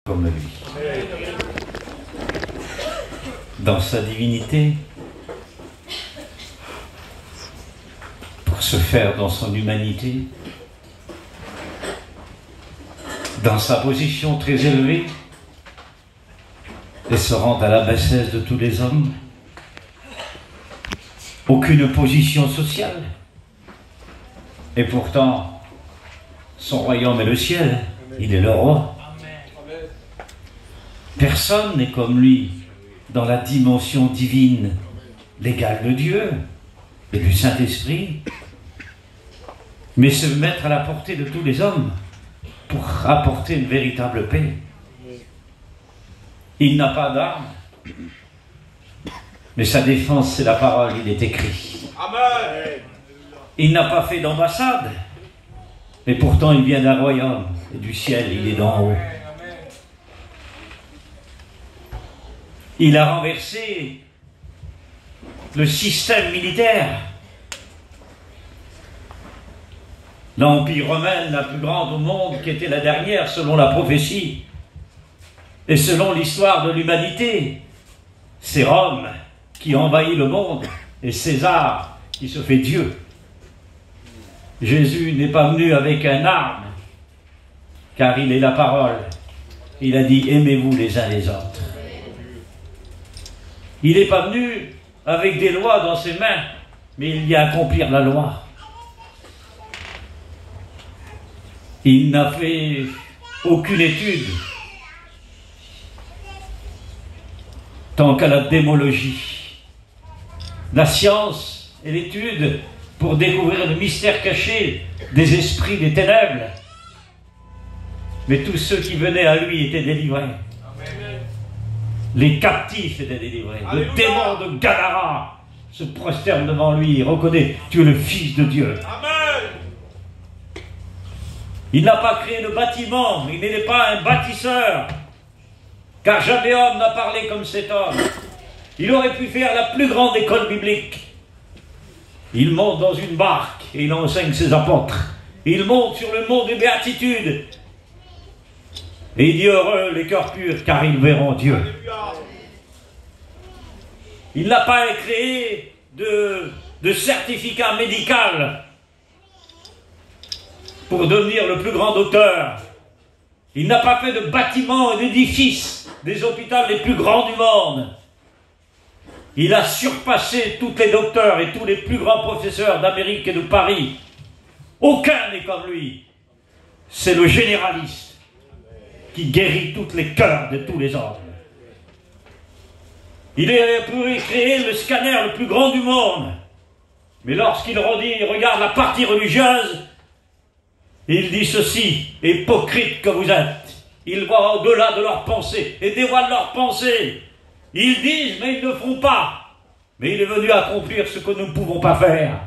comme lui. Dans sa divinité, pour se faire dans son humanité, dans sa position très élevée, et se rendre à la bassesse de tous les hommes. Aucune position sociale. Et pourtant, son royaume est le ciel, il est le roi. Personne n'est comme lui dans la dimension divine, l'égal de Dieu et du Saint-Esprit, mais se mettre à la portée de tous les hommes pour apporter une véritable paix. Il n'a pas d'armes, mais sa défense, c'est la parole, il est écrit. Amen. Il n'a pas fait d'ambassade, mais pourtant il vient d'un royaume, et du ciel, il est d'en haut. Il a renversé le système militaire. L'Empire romain, la plus grande au monde, qui était la dernière selon la prophétie, et selon l'histoire de l'humanité, c'est Rome qui envahit le monde, et César qui se fait Dieu. Jésus n'est pas venu avec un arme, car il est la parole. Il a dit, aimez-vous les uns les autres. Il n'est pas venu avec des lois dans ses mains, mais il vient accomplir la loi. Il n'a fait aucune étude tant qu'à la démologie. La science et l'étude pour découvrir le mystère caché des esprits des ténèbres. Mais tous ceux qui venaient à lui étaient délivrés. Amen. Les captifs étaient délivrés. Alléluia. Le démon de Gadara se prosterne devant lui et reconnaît, tu es le Fils de Dieu. Amen. Il n'a pas créé de bâtiment, il n'est pas un bâtisseur, car jamais homme n'a parlé comme cet homme. Il aurait pu faire la plus grande école biblique. Il monte dans une barque et il enseigne ses apôtres. Il monte sur le mont des béatitudes et il dit heureux les cœurs purs, car ils verront Dieu. Il n'a pas créé de certificat médical pour devenir le plus grand docteur. Il n'a pas fait de bâtiments et d'édifices des hôpitaux les plus grands du monde. Il a surpassé tous les docteurs et tous les plus grands professeurs d'Amérique et de Paris. Aucun n'est comme lui. C'est le généraliste qui guérit tous les cœurs de tous les hommes. Il a pu créer le scanner le plus grand du monde. Mais lorsqu'il regarde la partie religieuse, il dit ceci, hypocrite que vous êtes. Ils voient au-delà de leurs pensées et dévoilent leurs pensées. Ils disent, mais ils ne font pas. Mais il est venu accomplir ce que nous ne pouvons pas faire.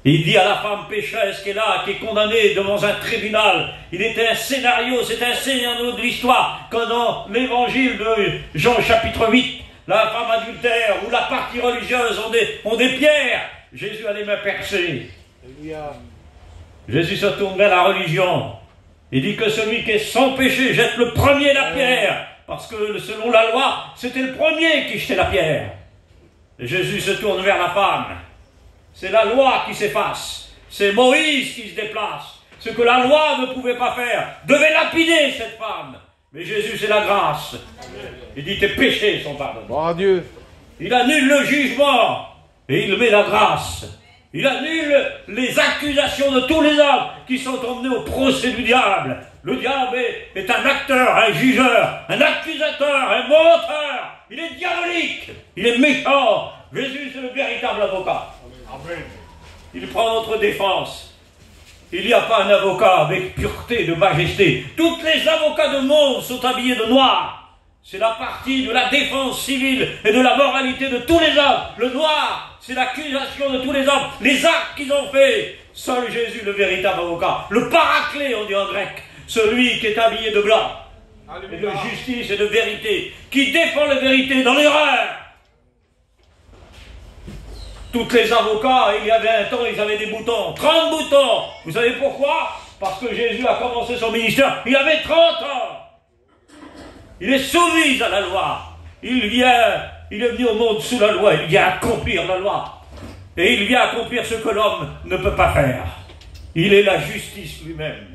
Il dit à la femme pécheresse qui est là, qui est condamnée devant un tribunal. Il était un scénario, c'est un scénario de l'histoire. Quand dans l'évangile de Jean chapitre 8, la femme adultère ou la partie religieuse ont des pierres, Jésus a les mains percées. Jésus se tourne vers la religion. Il dit que celui qui est sans péché jette le premier la pierre. Parce que selon la loi, c'était le premier qui jetait la pierre. Et Jésus se tourne vers la femme. C'est la loi qui s'efface. C'est Moïse qui se déplace. Ce que la loi ne pouvait pas faire devait lapider cette femme. Mais Jésus, c'est la grâce. Il dit tes péchés sont pardonnés. Bon Dieu. Il annule le jugement et il met la grâce. Il annule les accusations de tous les hommes qui sont emmenés au procès du diable. Le diable est un acteur, un jugeur, un accusateur, un menteur. Il est diabolique, il est méchant. Jésus, c'est le véritable avocat. Amen. Il prend notre défense. Il n'y a pas un avocat avec pureté, de majesté. Tous les avocats du monde sont habillés de noir. C'est la partie de la défense civile et de la moralité de tous les hommes. Le noir, c'est l'accusation de tous les hommes. Les actes qu'ils ont faits. Seul Jésus, le véritable avocat. Le paraclet, on dit en grec. Celui qui est habillé de blanc. Et de justice et de vérité. Qui défend la vérité dans l'erreur. Tous les avocats, il y avait un temps, ils avaient des boutons. 30 boutons. Vous savez pourquoi? Parce que Jésus a commencé son ministère. Il avait 30 ans. Il est soumis à la loi. Il est venu au monde sous la loi. Il vient accomplir la loi. Et il vient accomplir ce que l'homme ne peut pas faire. Il est la justice lui-même.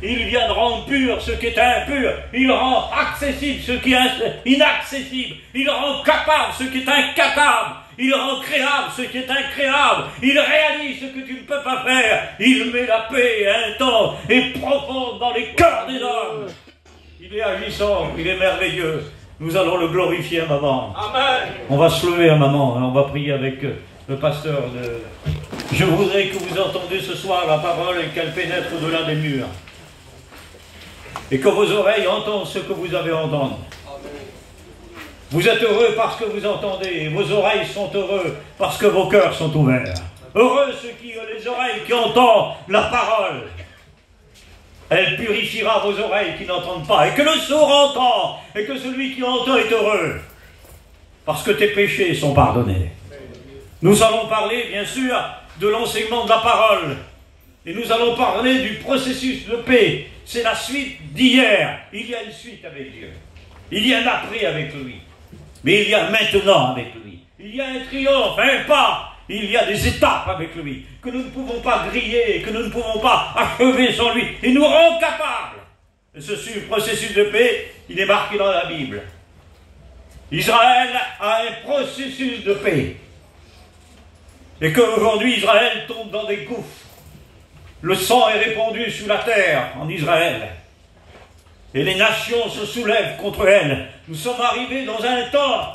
Il vient de rendre pur ce qui est impur. Il rend accessible ce qui est inaccessible. Il rend capable ce qui est incapable. Il rend créable ce qui est incréable. Il réalise ce que tu ne peux pas faire. Il met la paix intense et profonde dans les cœurs des hommes. Il est agissant, il est merveilleux. Nous allons le glorifier, maman. Amen. On va se lever, maman. On va prier avec le pasteur. Je voudrais que vous entendiez ce soir la parole et qu'elle pénètre au-delà des murs. Et que vos oreilles entendent ce que vous avez entendu. Vous êtes heureux parce que vous entendez, et vos oreilles sont heureux parce que vos cœurs sont ouverts. Heureux ceux qui ont les oreilles qui entendent la parole. Elle purifiera vos oreilles qui n'entendent pas, et que le sourd entend, et que celui qui entend est heureux, parce que tes péchés sont pardonnés. Nous allons parler, bien sûr, de l'enseignement de la parole, et nous allons parler du processus de paix. C'est la suite d'hier. Il y a une suite avec Dieu. Il y a un après avec lui. Mais il y a maintenant avec lui. Il y a un triomphe, un pas. Il y a des étapes avec lui que nous ne pouvons pas griller, que nous ne pouvons pas achever sans lui. Il nous rend capables. Et ce processus de paix, il est marqué dans la Bible. Israël a un processus de paix. Et qu'aujourd'hui, Israël tombe dans des gouffres. Le sang est répandu sous la terre en Israël. Et les nations se soulèvent contre elle. Nous sommes arrivés dans un temps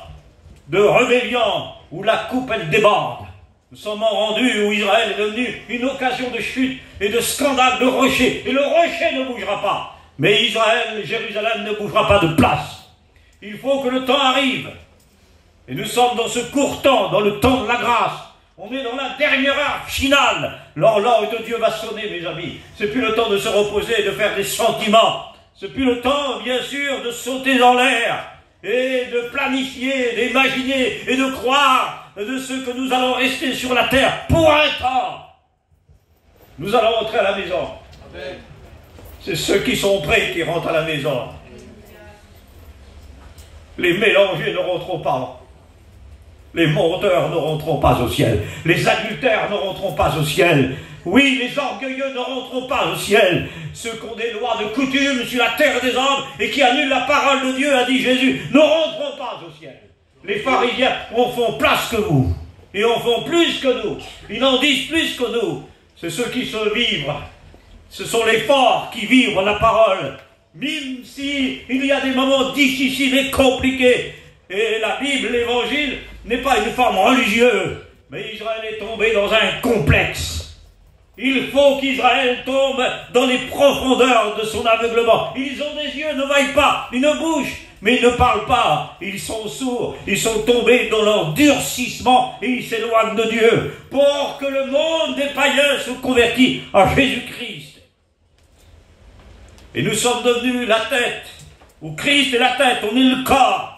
de rébellion où la coupe, elle déborde. Nous sommes rendus où Israël est devenu une occasion de chute et de scandale de rocher. Et le rocher ne bougera pas. Mais Israël, Jérusalem ne bougera pas de place. Il faut que le temps arrive. Et nous sommes dans ce court temps, dans le temps de la grâce. On est dans la dernière heure finale. L'horloge de Dieu va sonner, mes amis. C'est plus le temps de se reposer et de faire des sentiments. C'est plus le temps, bien sûr, de sauter dans l'air et de planifier, d'imaginer et de croire de ce que nous allons rester sur la terre pour un temps. Nous allons rentrer à la maison. C'est ceux qui sont prêts qui rentrent à la maison. Les mélangés ne rentreront pas. Les menteurs ne rentreront pas au ciel. Les adultères ne rentreront pas au ciel. Oui, les orgueilleux ne rentreront pas au ciel. Ceux qui ont des lois de coutume sur la terre des hommes et qui annulent la parole de Dieu, a dit Jésus, ne rentreront pas au ciel. Les pharisiens en font plus que vous. Ils en font plus que nous. Ils en disent plus que nous. C'est ceux qui se vivent. Ce sont les forts qui vivent la parole. Même si il y a des moments difficiles et compliqués. Et la Bible, l'Évangile, n'est pas une forme religieuse. Mais Israël est tombé dans un complexe. Il faut qu'Israël tombe dans les profondeurs de son aveuglement. Ils ont des yeux, ne voient pas, ils ne bougent, mais ils ne parlent pas. Ils sont sourds, ils sont tombés dans leur durcissement et ils s'éloignent de Dieu pour que le monde des païens se convertisse à Jésus-Christ. Et nous sommes devenus la tête, où Christ est la tête, on est le corps.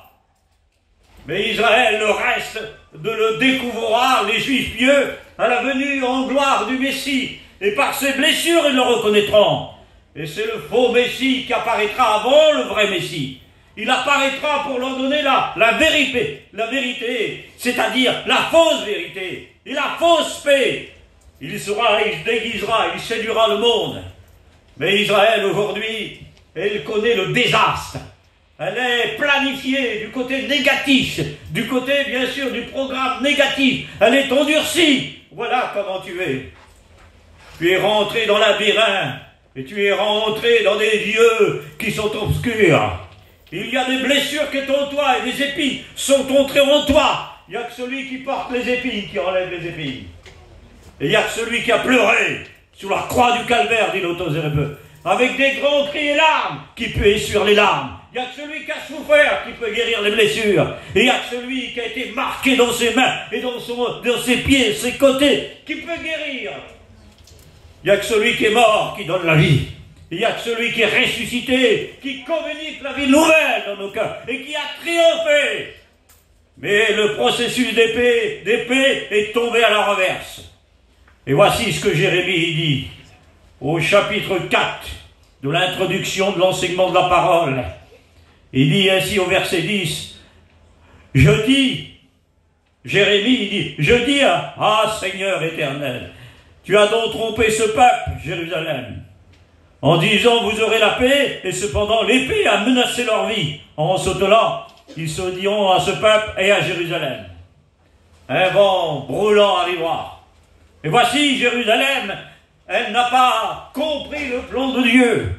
Mais Israël, le reste de le découvrira, les Juifs pieux, à la venue en gloire du Messie. Et par ses blessures, ils le reconnaîtront. Et c'est le faux Messie qui apparaîtra avant le vrai Messie. Il apparaîtra pour leur donner la vérité, c'est-à-dire la fausse vérité et la fausse paix. Il se déguisera, il séduira le monde. Mais Israël, aujourd'hui, elle connaît le désastre. Elle est planifiée du côté négatif, du côté, bien sûr, du programme négatif. Elle est endurcie. Voilà comment tu es. Tu es rentré dans un labyrinthe et tu es rentré dans des lieux qui sont obscurs. Il y a des blessures qui sont en toi et des épines sont entrées en toi. Il n'y a que celui qui porte les épines qui enlève les épines. Et il n'y a que celui qui a pleuré sur la croix du calvaire, dit l'auteur Zérébeux, avec des grands cris et larmes qui peut essuyer les larmes. Il n'y a que celui qui a souffert qui peut guérir les blessures. Et il n'y a que celui qui a été marqué dans ses mains et dans ses pieds, ses côtés, qui peut guérir. Il n'y a que celui qui est mort qui donne la vie. Il n'y a que celui qui est ressuscité, qui communique la vie nouvelle dans nos cœurs et qui a triomphé. Mais le processus d'épée est tombé à la renverse. Et voici ce que Jérémie dit au chapitre 4 de l'introduction de l'enseignement de la parole. Il dit ainsi au verset 10, je dis, Jérémie, il dit, je dis, ah Seigneur éternel, tu as donc trompé ce peuple, Jérusalem, en disant vous aurez la paix, et cependant l'épée a menacé leur vie. En sautelant, ils se diront à ce peuple et à Jérusalem, un vent brûlant arrivera. Et voici Jérusalem, elle n'a pas compris le plan de Dieu.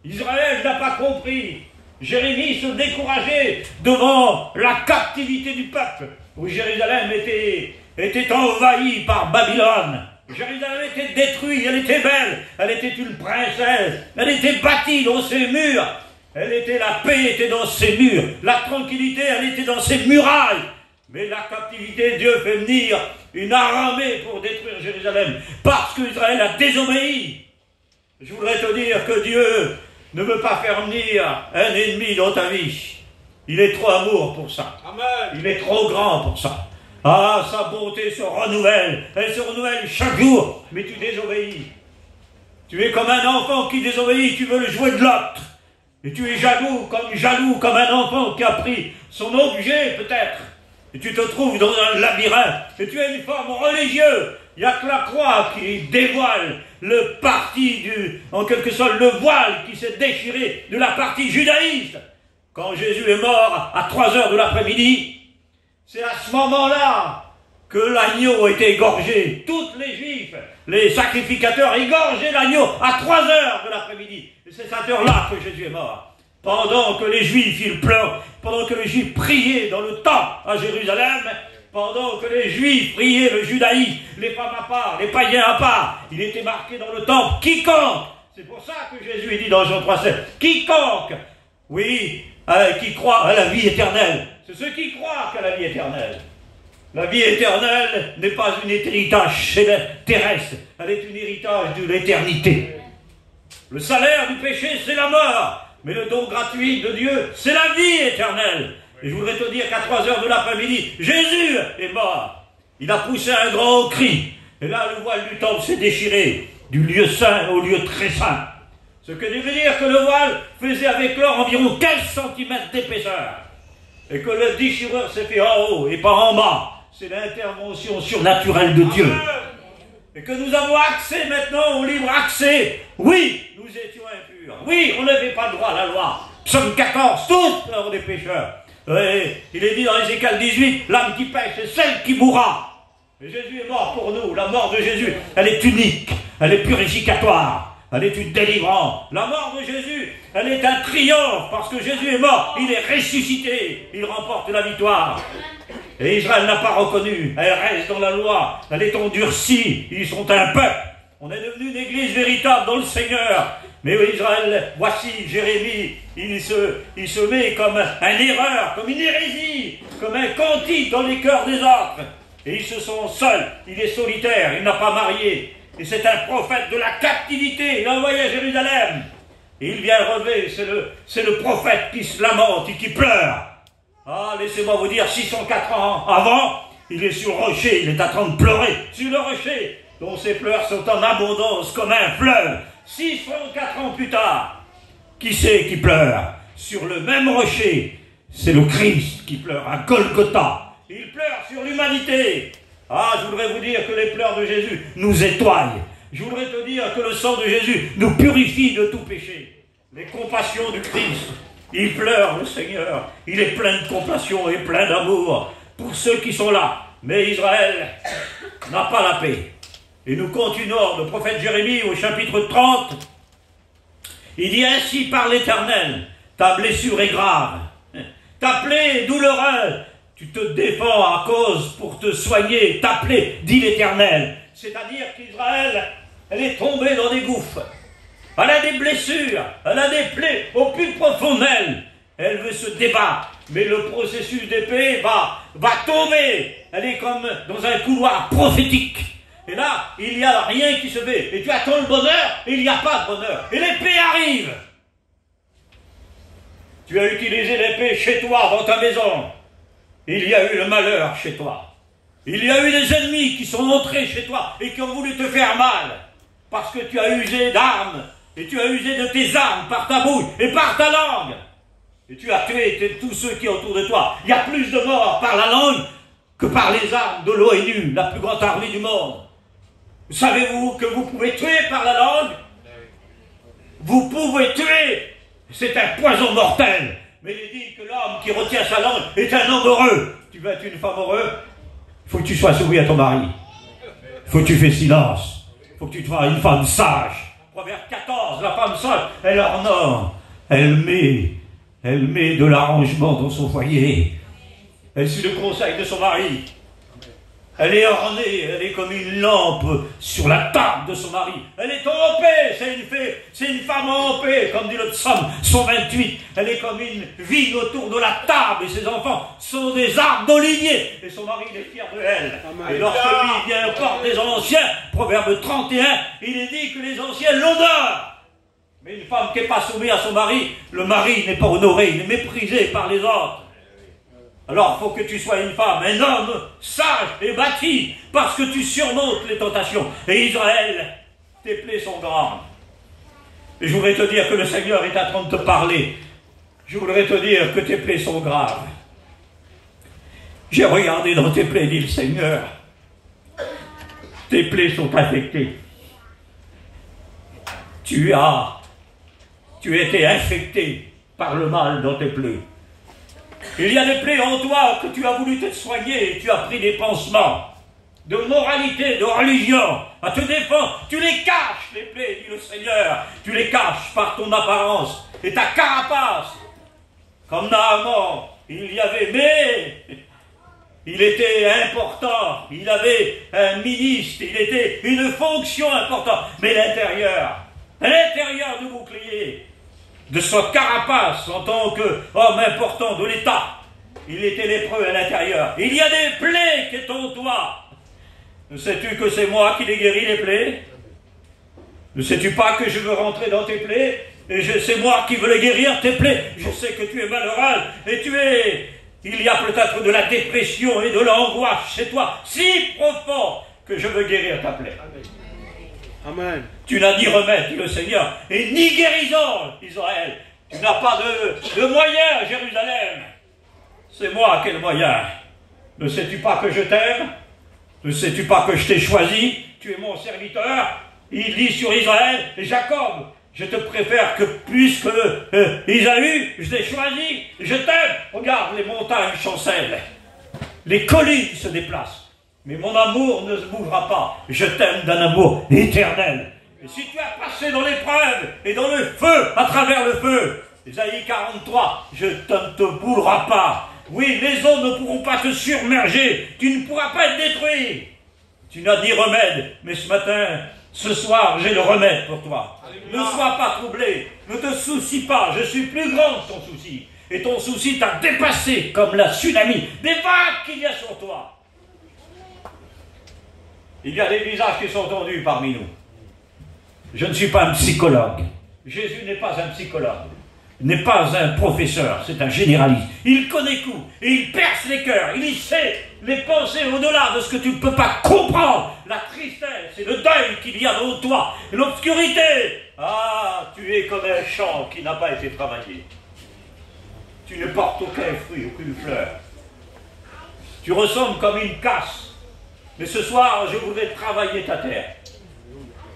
Israël n'a pas compris. Jérémie se décourageait devant la captivité du peuple, où Jérusalem était envahie par Babylone. Jérusalem était détruite, elle était belle, elle était une princesse, elle était bâtie dans ses murs, la paix était dans ses murs, la tranquillité, elle était dans ses murailles. Mais la captivité, Dieu fait venir une armée pour détruire Jérusalem, parce qu'Israël a désobéi. Je voudrais te dire que Dieu ne veut pas faire venir un ennemi dans ta vie. Il est trop amour pour ça. Amen. Il est trop grand pour ça. Ah, sa bonté se renouvelle. Elle se renouvelle chaque jour. Mais tu désobéis. Tu es comme un enfant qui désobéit. Tu veux le jouet de l'autre. Et tu es jaloux comme un enfant qui a pris son objet peut-être. Et tu te trouves dans un labyrinthe. Et tu as une forme religieuse. Il n'y a que la croix qui dévoile le parti en quelque sorte, le voile qui s'est déchiré de la partie judaïste. Quand Jésus est mort à 3 heures de l'après-midi, c'est à ce moment-là que l'agneau était égorgé. Tous les juifs, les sacrificateurs égorgeaient l'agneau à 3 heures de l'après-midi. Et c'est à cette heure-là que Jésus est mort. Pendant que les juifs, ils pleurent, pendant que les juifs priaient dans le temple à Jérusalem, pendant que les juifs priaient le judaïsme, les femmes à part, les païens à part, il était marqué dans le temple, quiconque, c'est pour ça que Jésus dit dans Jean 3,7, quiconque, oui, qui croit à la vie éternelle, c'est ceux qui croient qu'à la vie éternelle. La vie éternelle n'est pas un héritage terrestre, elle est un héritage de l'éternité. Le salaire du péché, c'est la mort, mais le don gratuit de Dieu, c'est la vie éternelle. Et je voudrais te dire qu'à 3 heures de l'après-midi, Jésus est mort. Il a poussé un grand cri. Et là, le voile du temple s'est déchiré du lieu saint au lieu très saint. Ce que veut dire que le voile faisait avec l'or environ 15 cm d'épaisseur. Et que le déchireur s'est fait en haut et pas en bas. C'est l'intervention surnaturelle de Dieu. Et que nous avons accès maintenant au libre accès. Oui, nous étions impurs. Oui, on n'avait pas le droit à la loi. Psaume 14, tous l'heure des pécheurs. Oui, il est dit dans Ézéchiel 18, l'âme qui pêche, c'est celle qui mourra. Et Jésus est mort pour nous. La mort de Jésus, elle est unique, elle est purificatoire, elle est une délivrance. La mort de Jésus, elle est un triomphe, parce que Jésus est mort, il est ressuscité, il remporte la victoire. Et Israël n'a pas reconnu, elle reste dans la loi, elle est endurcie, ils sont un peuple. On est devenu une église véritable dans le Seigneur. Mais Israël, voici Jérémie, il se met comme une erreur, comme une hérésie, comme un cantique dans les cœurs des autres. Et ils se sont seuls, il est solitaire, il n'a pas marié. Et c'est un prophète de la captivité, il est envoyé à Jérusalem. Et il vient relever, c'est le prophète qui se lamente et qui pleure. Ah, laissez-moi vous dire, 604 ans avant, il est sur le rocher, il est en train de pleurer sur le rocher, dont ses pleurs sont en abondance comme un fleuve. 604 ans plus tard, qui c'est qui pleure? Sur le même rocher, c'est le Christ qui pleure à Golgotha. Il pleure sur l'humanité. Ah, je voudrais vous dire que les pleurs de Jésus nous étoignent. Je voudrais te dire que le sang de Jésus nous purifie de tout péché. Les compassions du Christ, il pleure le Seigneur. Il est plein de compassion et plein d'amour pour ceux qui sont là. Mais Israël n'a pas la paix. Et nous continuons, le prophète Jérémie au chapitre 30, il dit ainsi par l'Éternel, ta blessure est grave, ta plaie est douloureuse, tu te défends à cause pour te soigner, ta plaie, dit l'Éternel. C'est-à-dire qu'Israël, elle est tombée dans des gouffres, elle a des blessures, elle a des plaies au plus profond d'elle, elle veut se débattre, mais le processus d'épée va tomber, elle est comme dans un couloir prophétique. Et là, il n'y a rien qui se fait. Et tu attends le bonheur, et il n'y a pas de bonheur. Et l'épée arrive. Tu as utilisé l'épée chez toi, dans ta maison. Il y a eu le malheur chez toi. Il y a eu des ennemis qui sont entrés chez toi et qui ont voulu te faire mal. Parce que tu as usé d'armes. Et tu as usé de tes armes par ta bouche et par ta langue. Et tu as tué tous ceux qui sont autour de toi. Il y a plus de morts par la langue que par les armes de l'ONU, la plus grande armée du monde. Savez-vous que vous pouvez tuer par la langue? Vous pouvez tuer. C'est un poison mortel. Mais il dit que l'homme qui retient sa langue est un homme heureux. Tu veux être une femme heureuse? Il faut que tu sois soumis à ton mari. Il faut que tu fasses silence. Il faut que tu te fasses une femme sage. Proverbe 14, la femme sage, elle honore. Elle met de l'arrangement dans son foyer. Elle suit le conseil de son mari. Elle est ornée, elle est comme une lampe sur la table de son mari. Elle est en paix, c'est une femme en paix, comme dit le psaume 128. Elle est comme une vigne autour de la table et ses enfants sont des arbres d'olivier. Et son mari, il est fier de elle. Et lorsque lui vient au corps des anciens, Proverbe 31, il est dit que les anciens l'honorent. Mais une femme qui n'est pas soumise à son mari, le mari n'est pas honoré, il est méprisé par les autres. Alors, il faut que tu sois une femme, un homme sage et bâti, parce que tu surmontes les tentations. Et Israël, tes plaies sont grandes. Et je voudrais te dire que le Seigneur est en train de te parler. Je voudrais te dire que tes plaies sont graves. J'ai regardé dans tes plaies, dit le Seigneur. Tes plaies sont infectées. Tu as été infecté par le mal dans tes plaies. Il y a des plaies en toi que tu as voulu te soigner et tu as pris des pansements de moralité, de religion, à te défendre. Tu les caches, les plaies, dit le Seigneur. Tu les caches par ton apparence et ta carapace. Comme Naaman, il y avait, mais il était important. Il avait un ministre, il était une fonction importante. Mais l'intérieur du bouclier, de sa carapace en tant qu'homme important de l'État, il était lépreux à l'intérieur. Il y a des plaies qui sont en toi. Ne sais-tu que c'est moi qui les guéris, les plaies? Ne sais-tu pas que je veux rentrer dans tes plaies? Et c'est moi qui veux les guérir, tes plaies. Je sais que tu es malheureux et il y a peut-être de la dépression et de l'angoisse chez toi, si profond que je veux guérir ta plaie. Amen. Tu n'as ni remède, dit le Seigneur, et ni guérison, Israël. Tu n'as pas de moyen, Jérusalem. C'est moi qui ai le moyen. Ne sais-tu pas que je t'aime? Ne sais-tu pas que je t'ai choisi? Tu es mon serviteur. Il dit sur Israël et Jacob, je te préfère que puisque Isaü, je t'ai choisi, je t'aime. Regarde, les montagnes chancellent. Les collines se déplacent. Mais mon amour ne se bougera pas. Je t'aime d'un amour éternel. Et si tu as passé dans l'épreuve et dans le feu, à travers le feu, Ésaïe 43, je ne te boulerai pas. Oui, les eaux ne pourront pas te submerger. Tu ne pourras pas être détruit. Tu n'as ni remède. Mais ce soir, j'ai le remède pour toi. Ne sois pas troublé. Ne te soucie pas. Je suis plus grand que ton souci. Et ton souci t'a dépassé comme la tsunami des vagues qu'il y a sur toi. Il y a des visages qui sont tendus parmi nous. Je ne suis pas un psychologue. Jésus n'est pas un psychologue. N'est pas un professeur, c'est un généraliste. Il connaît tout, et il perce les cœurs. Il sait les pensées au-delà de ce que tu ne peux pas comprendre. La tristesse et le deuil qu'il y a dans toi, l'obscurité. Ah, tu es comme un champ qui n'a pas été travaillé. Tu ne portes aucun fruit, aucune fleur. Tu ressembles comme une casse. Mais ce soir, je voudrais travailler ta terre.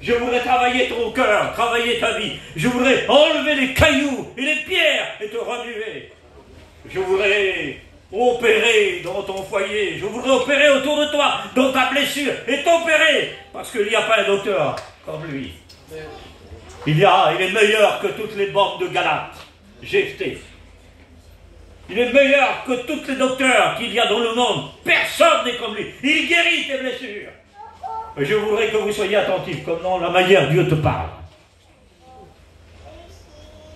Je voudrais travailler ton cœur, travailler ta vie. Je voudrais enlever les cailloux et les pierres et te remuer. Je voudrais opérer dans ton foyer. Je voudrais opérer autour de toi, dans ta blessure, et t'opérer. Parce qu'il n'y a pas un docteur comme lui. Il est meilleur que toutes les bombes de Galate. Jephthé. Il est meilleur que tous les docteurs qu'il y a dans le monde. Personne n'est comme lui. Il guérit tes blessures. Et je voudrais que vous soyez attentifs, comme dans la manière Dieu te parle.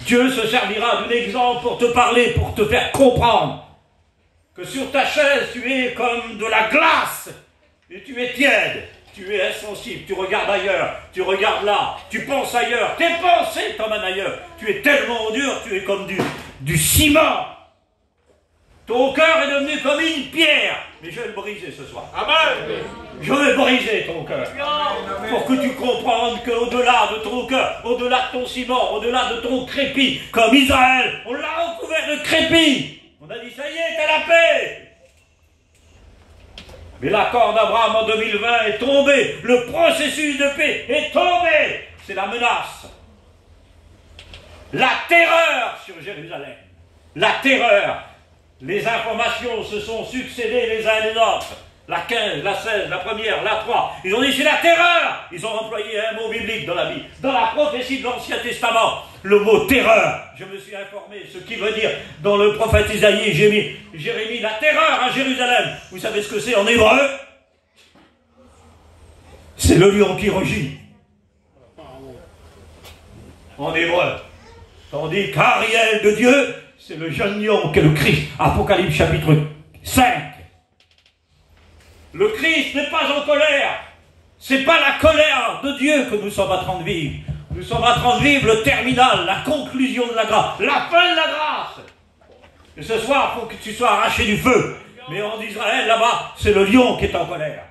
Dieu se servira d'un exemple pour te parler, pour te faire comprendre que sur ta chaise, tu es comme de la glace. Et tu es tiède. Tu es insensible. Tu regardes ailleurs. Tu regardes là. Tu penses ailleurs. Tes pensées t'emmènent ailleurs. Tu es tellement dur, tu es comme du ciment. Ton cœur est devenu comme une pierre. Mais je vais le briser ce soir. Amen. Je vais briser ton cœur. Pour que tu comprennes qu'au-delà de ton cœur, au-delà de ton ciment, au-delà de ton crépi, comme Israël, on l'a recouvert de crépi. On a dit, ça y est, t'as la paix. Mais l'accord d'Abraham en 2020 est tombé. Le processus de paix est tombé. C'est la menace. La terreur sur Jérusalem. La terreur. Les informations se sont succédées les uns les autres. La 15, la 16, la première, la 3. Ils ont dit c'est la terreur. Ils ont employé un mot biblique dans la Bible. Dans la prophétie de l'Ancien Testament, le mot terreur. Je me suis informé ce qui veut dire dans le prophète Isaïe, Jérémie, la terreur à Jérusalem. Vous savez ce que c'est en hébreu? C'est le lion qui rugit. En hébreu. Tandis qu'Ariel de Dieu, c'est le jeune lion qu'est le Christ. Apocalypse chapitre 5. Le Christ n'est pas en colère. Ce n'est pas la colère de Dieu que nous sommes en train de vivre. Nous sommes en train de vivre le terminal, la conclusion de la grâce, la fin de la grâce. Et ce soir, il faut que tu sois arraché du feu. Mais en Israël, là-bas, c'est le lion qui est en colère.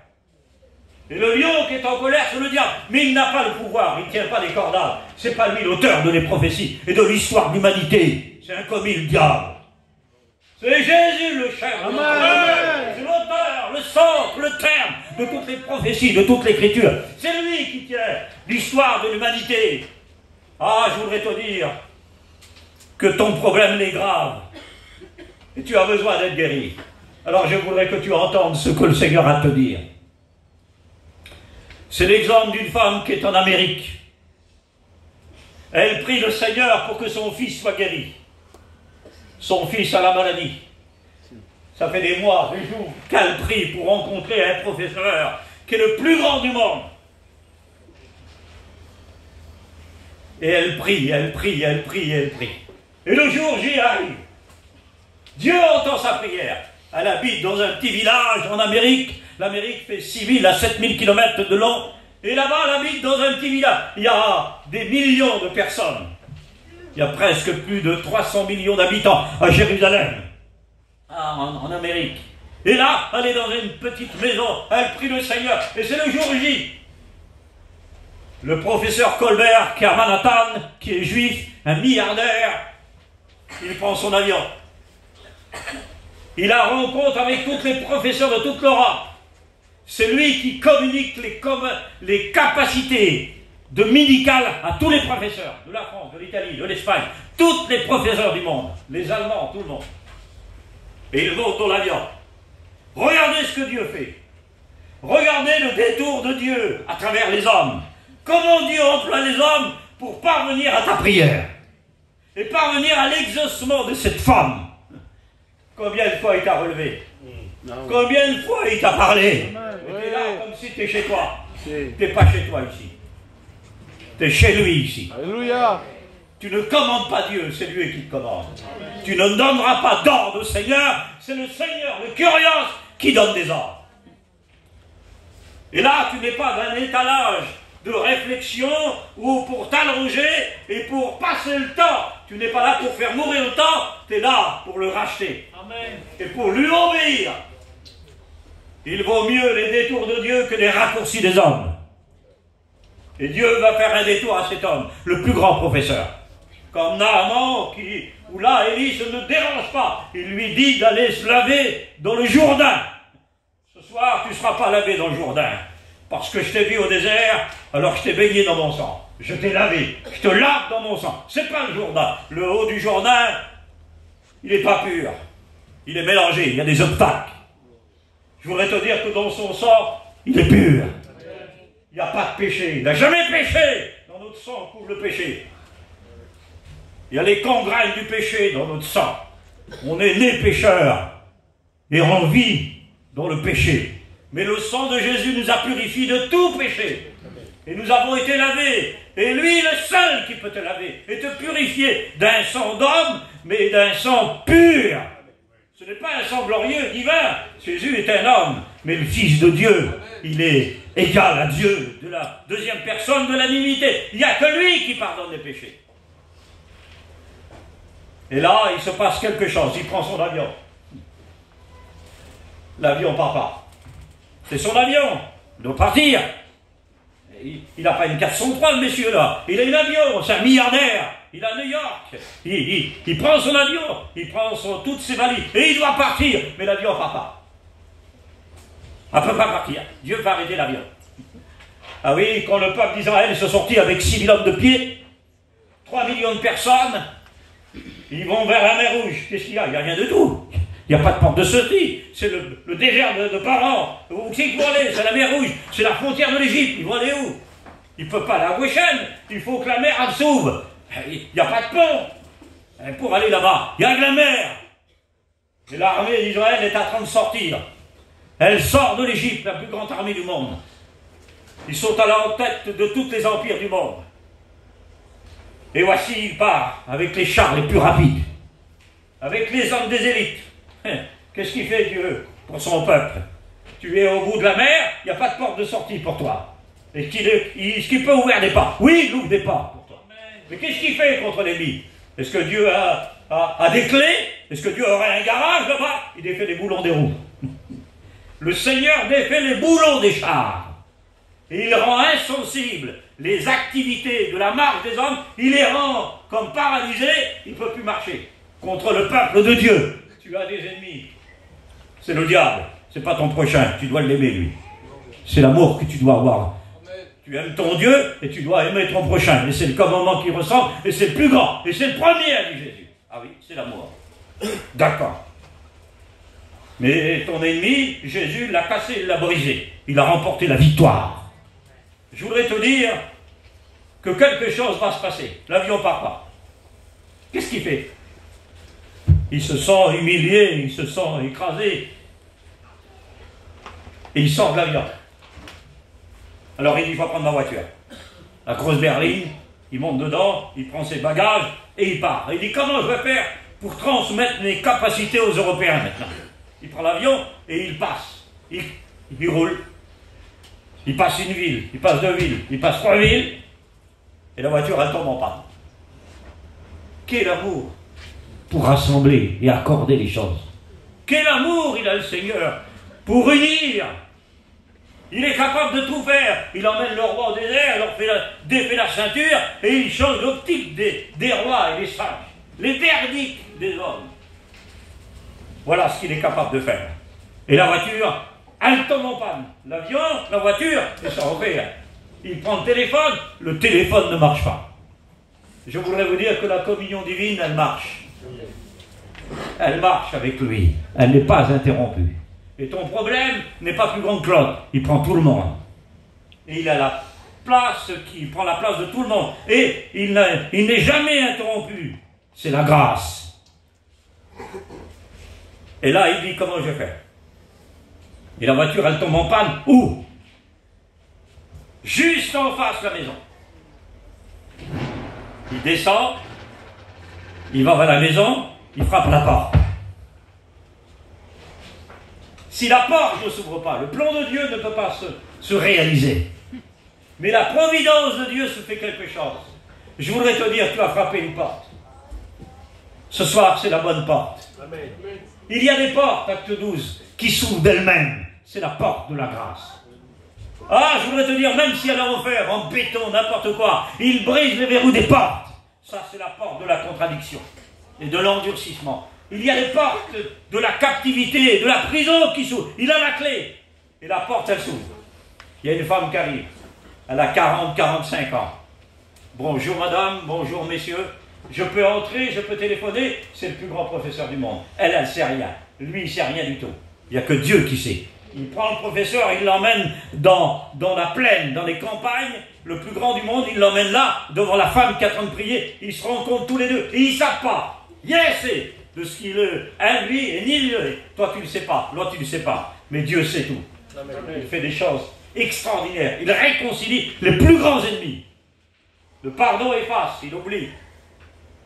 Et le lion qui est en colère, c'est le diable. Mais il n'a pas le pouvoir, il ne tient pas les cordages. Ce n'est pas lui l'auteur de les prophéties et de l'histoire de l'humanité. C'est un commis, le diable. C'est Jésus le chef. C'est l'auteur, le centre, le terme de toutes les prophéties, de toute l'écriture. C'est lui qui tient l'histoire de l'humanité. Ah, je voudrais te dire que ton problème est grave. Et tu as besoin d'être guéri. Alors je voudrais que tu entendes ce que le Seigneur a à te dire. C'est l'exemple d'une femme qui est en Amérique. Elle prie le Seigneur pour que son fils soit guéri. Son fils a la maladie. Ça fait des mois, des jours qu'elle prie pour rencontrer un professeur qui est le plus grand du monde. Et elle prie, elle prie, elle prie, elle prie. Et le jour J arrive. Dieu entend sa prière. Elle habite dans un petit village en Amérique. L'Amérique fait 6 000 à 7 000 kilomètres de long. Et là-bas, elle habite dans un petit village. Il y a des millions de personnes. Il y a presque plus de 300 millions d'habitants à Jérusalem, en Amérique. Et là, elle est dans une petite maison, elle prie le Seigneur, et c'est le jour J. Le professeur Colbert, qui est à Manhattan, qui est juif, un milliardaire, il prend son avion. Il a rencontre avec tous les professeurs de toute l'Europe. C'est lui qui communique les capacités de médical à tous les professeurs de la France, de l'Italie, de l'Espagne, tous les professeurs du monde, les Allemands, tout le monde. Et ils vont dans l'avion. Regardez ce que Dieu fait. Regardez le détour de Dieu à travers les hommes. Comment Dieu emploie les hommes pour parvenir à ta prière et parvenir à l'exaucement de cette femme. Combien de fois il t'a relevé? Combien de fois il t'a parlé? Tu es là comme si tu es chez toi. Tu n'es pas chez toi ici. Tu es chez lui ici. Alléluia. Tu ne commandes pas Dieu, c'est lui qui te commande. Tu ne donneras pas d'ordre au Seigneur, c'est le Seigneur, le Kyrios, qui donne des ordres. Et là, tu n'es pas d'un étalage de réflexion ou pour t'allonger et pour passer le temps. Tu n'es pas là pour faire mourir le temps, tu es là pour le racheter. Amen. Et pour lui obéir. Il vaut mieux les détours de Dieu que les raccourcis des hommes. Et Dieu va faire un détour à cet homme, le plus grand professeur. Comme Naaman, où là, Élie ne le dérange pas. Il lui dit d'aller se laver dans le Jourdain. Ce soir, tu ne seras pas lavé dans le Jourdain. Parce que je t'ai vu au désert, alors je t'ai baigné dans mon sang. Je t'ai lavé. Je te lave dans mon sang. C'est pas le Jourdain. Le haut du Jourdain, il n'est pas pur. Il est mélangé. Il y a des obstacles. Je voudrais te dire que dans son sang, il est pur. Il n'y a pas de péché. Il n'a jamais péché. Dans notre sang, on couvre le péché. Il y a les gangrènes du péché dans notre sang. On est né pécheur. Et on vit dans le péché. Mais le sang de Jésus nous a purifiés de tout péché. Et nous avons été lavés. Et lui, le seul qui peut te laver et te purifier d'un sang d'homme, mais d'un sang pur. Ce n'est pas un sang glorieux, divin. Jésus est un homme, mais le Fils de Dieu, il est égal à Dieu, de la deuxième personne de la divinité. Il n'y a que lui qui pardonne les péchés. Et là, il se passe quelque chose. Il prend son avion. l'avion part pas. C'est son avion, il doit partir. Il n'a pas une 403, le monsieur là. Il a un avion, c'est un milliardaire. Il est à New York. Il prend son avion, il prend toutes ses valises et il doit partir. Mais l'avion ne part pas. Elle ne peut pas partir. Dieu va arrêter l'avion. Ah oui, quand le peuple d'Israël se sortit avec 6 000 hommes de pied, 3 millions de personnes, ils vont vers la mer Rouge. Qu'est-ce qu'il y a? Il n'y a rien de tout. Il n'y a pas de porte de sortie. C'est le désert de Paran. Où c'est qu'ils vont aller? C'est la mer Rouge. C'est la frontière de l'Égypte. Ils vont aller où? Ils ne peuvent pas aller à Goshen. Il faut que la mer elle s'ouvre. Il n'y a pas de pont. Et pour aller là-bas, il y a de la mer. Et l'armée d'Israël est en train de sortir. Elle sort de l'Égypte, la plus grande armée du monde. Ils sont à la tête de tous les empires du monde. Et voici, il part avec les chars les plus rapides. Avec les hommes des élites. Qu'est-ce qu'il fait Dieu pour son peuple? Tu es au bout de la mer, il n'y a pas de porte de sortie pour toi. Est-ce qu'il peut ouvrir des portes? Oui, il ouvre des portes pour toi. Mais qu'est-ce qu'il fait contre l'ennemi? Est-ce que Dieu a des clés? Est-ce que Dieu aurait un garage là-bas? Il défait les boulons des roues. Le Seigneur défait les boulons des chars. Et il rend insensibles les activités de la marche des hommes. Il les rend comme paralysés. Il ne peut plus marcher. Contre le peuple de Dieu, tu as des ennemis. C'est le diable. C'est pas ton prochain. Tu dois l'aimer, lui. C'est l'amour que tu dois avoir. Tu aimes ton Dieu et tu dois aimer ton prochain. Et c'est le commandement qui ressemble. Et c'est le plus grand. Et c'est le premier, a dit Jésus. Ah oui, c'est l'amour. D'accord. Mais ton ennemi, Jésus l'a cassé, il l'a brisé. Il a remporté la victoire. Je voudrais te dire que quelque chose va se passer. L'avion part pas. Qu'est-ce qu'il fait? Il se sent humilié, il se sent écrasé. Et il sort de l'avion. Alors il dit, il faut prendre ma voiture. La grosse berline, il monte dedans, il prend ses bagages et il part. Il dit, comment je vais faire pour transmettre mes capacités aux Européens maintenant? Il prend l'avion et il passe. Il roule. Il passe une ville, il passe 2 villes, il passe 3 villes. Et la voiture, elle tombe en panne. Quel amour pour rassembler et accorder les choses. Quel amour il a le Seigneur pour unir. Il est capable de tout faire. Il emmène le roi au désert, il leur défait la ceinture et il change l'optique des rois et des sages. Les verdicts des hommes. Voilà ce qu'il est capable de faire. Et la voiture, elle tombe en panne. L'avion, la voiture, et ça repère. Il prend le téléphone ne marche pas. Je voudrais vous dire que la communion divine, elle marche. Elle marche avec lui. Elle n'est pas interrompue. Et ton problème n'est pas plus grand que l'autre. Il prend tout le monde. Et il a la place, qui prend la place de tout le monde. Et il n'est jamais interrompu. C'est la grâce. Et là, il dit, comment je vais faire? Et la voiture, elle tombe en panne. Où? Juste en face de la maison. Il descend, il va vers la maison, il frappe la porte. Si la porte ne s'ouvre pas, le plan de Dieu ne peut pas se réaliser. Mais la providence de Dieu se fait quelque chose. Je voudrais te dire, tu as frappé une porte. Ce soir, c'est la bonne porte. Amen. Il y a des portes, acte 12, qui s'ouvrent d'elles-mêmes. C'est la porte de la grâce. Ah, je voudrais te dire, même si elle a offert en béton, n'importe quoi, il brise les verrous des portes. Ça, c'est la porte de la contradiction et de l'endurcissement. Il y a des portes de la captivité, de la prison qui s'ouvrent. Il a la clé. Et la porte, elle s'ouvre. Il y a une femme qui arrive. Elle a 40-45 ans. Bonjour madame, bonjour messieurs. Je peux entrer, je peux téléphoner. C'est le plus grand professeur du monde. Elle ne sait rien. Lui, il ne sait rien du tout. Il n'y a que Dieu qui sait. Il prend le professeur, il l'emmène dans la plaine, dans les campagnes, le plus grand du monde, il l'emmène là, devant la femme qui est en train de prier. Ils se rencontrent tous les deux. Et ils ne savent pas. Yes, de ce qu'il est, lui, et ni lui. Toi, tu ne le sais pas. L'autre, tu ne le sais pas. Mais Dieu sait tout. Amen. Il fait des choses extraordinaires. Il réconcilie les plus grands ennemis. Le pardon efface, il oublie.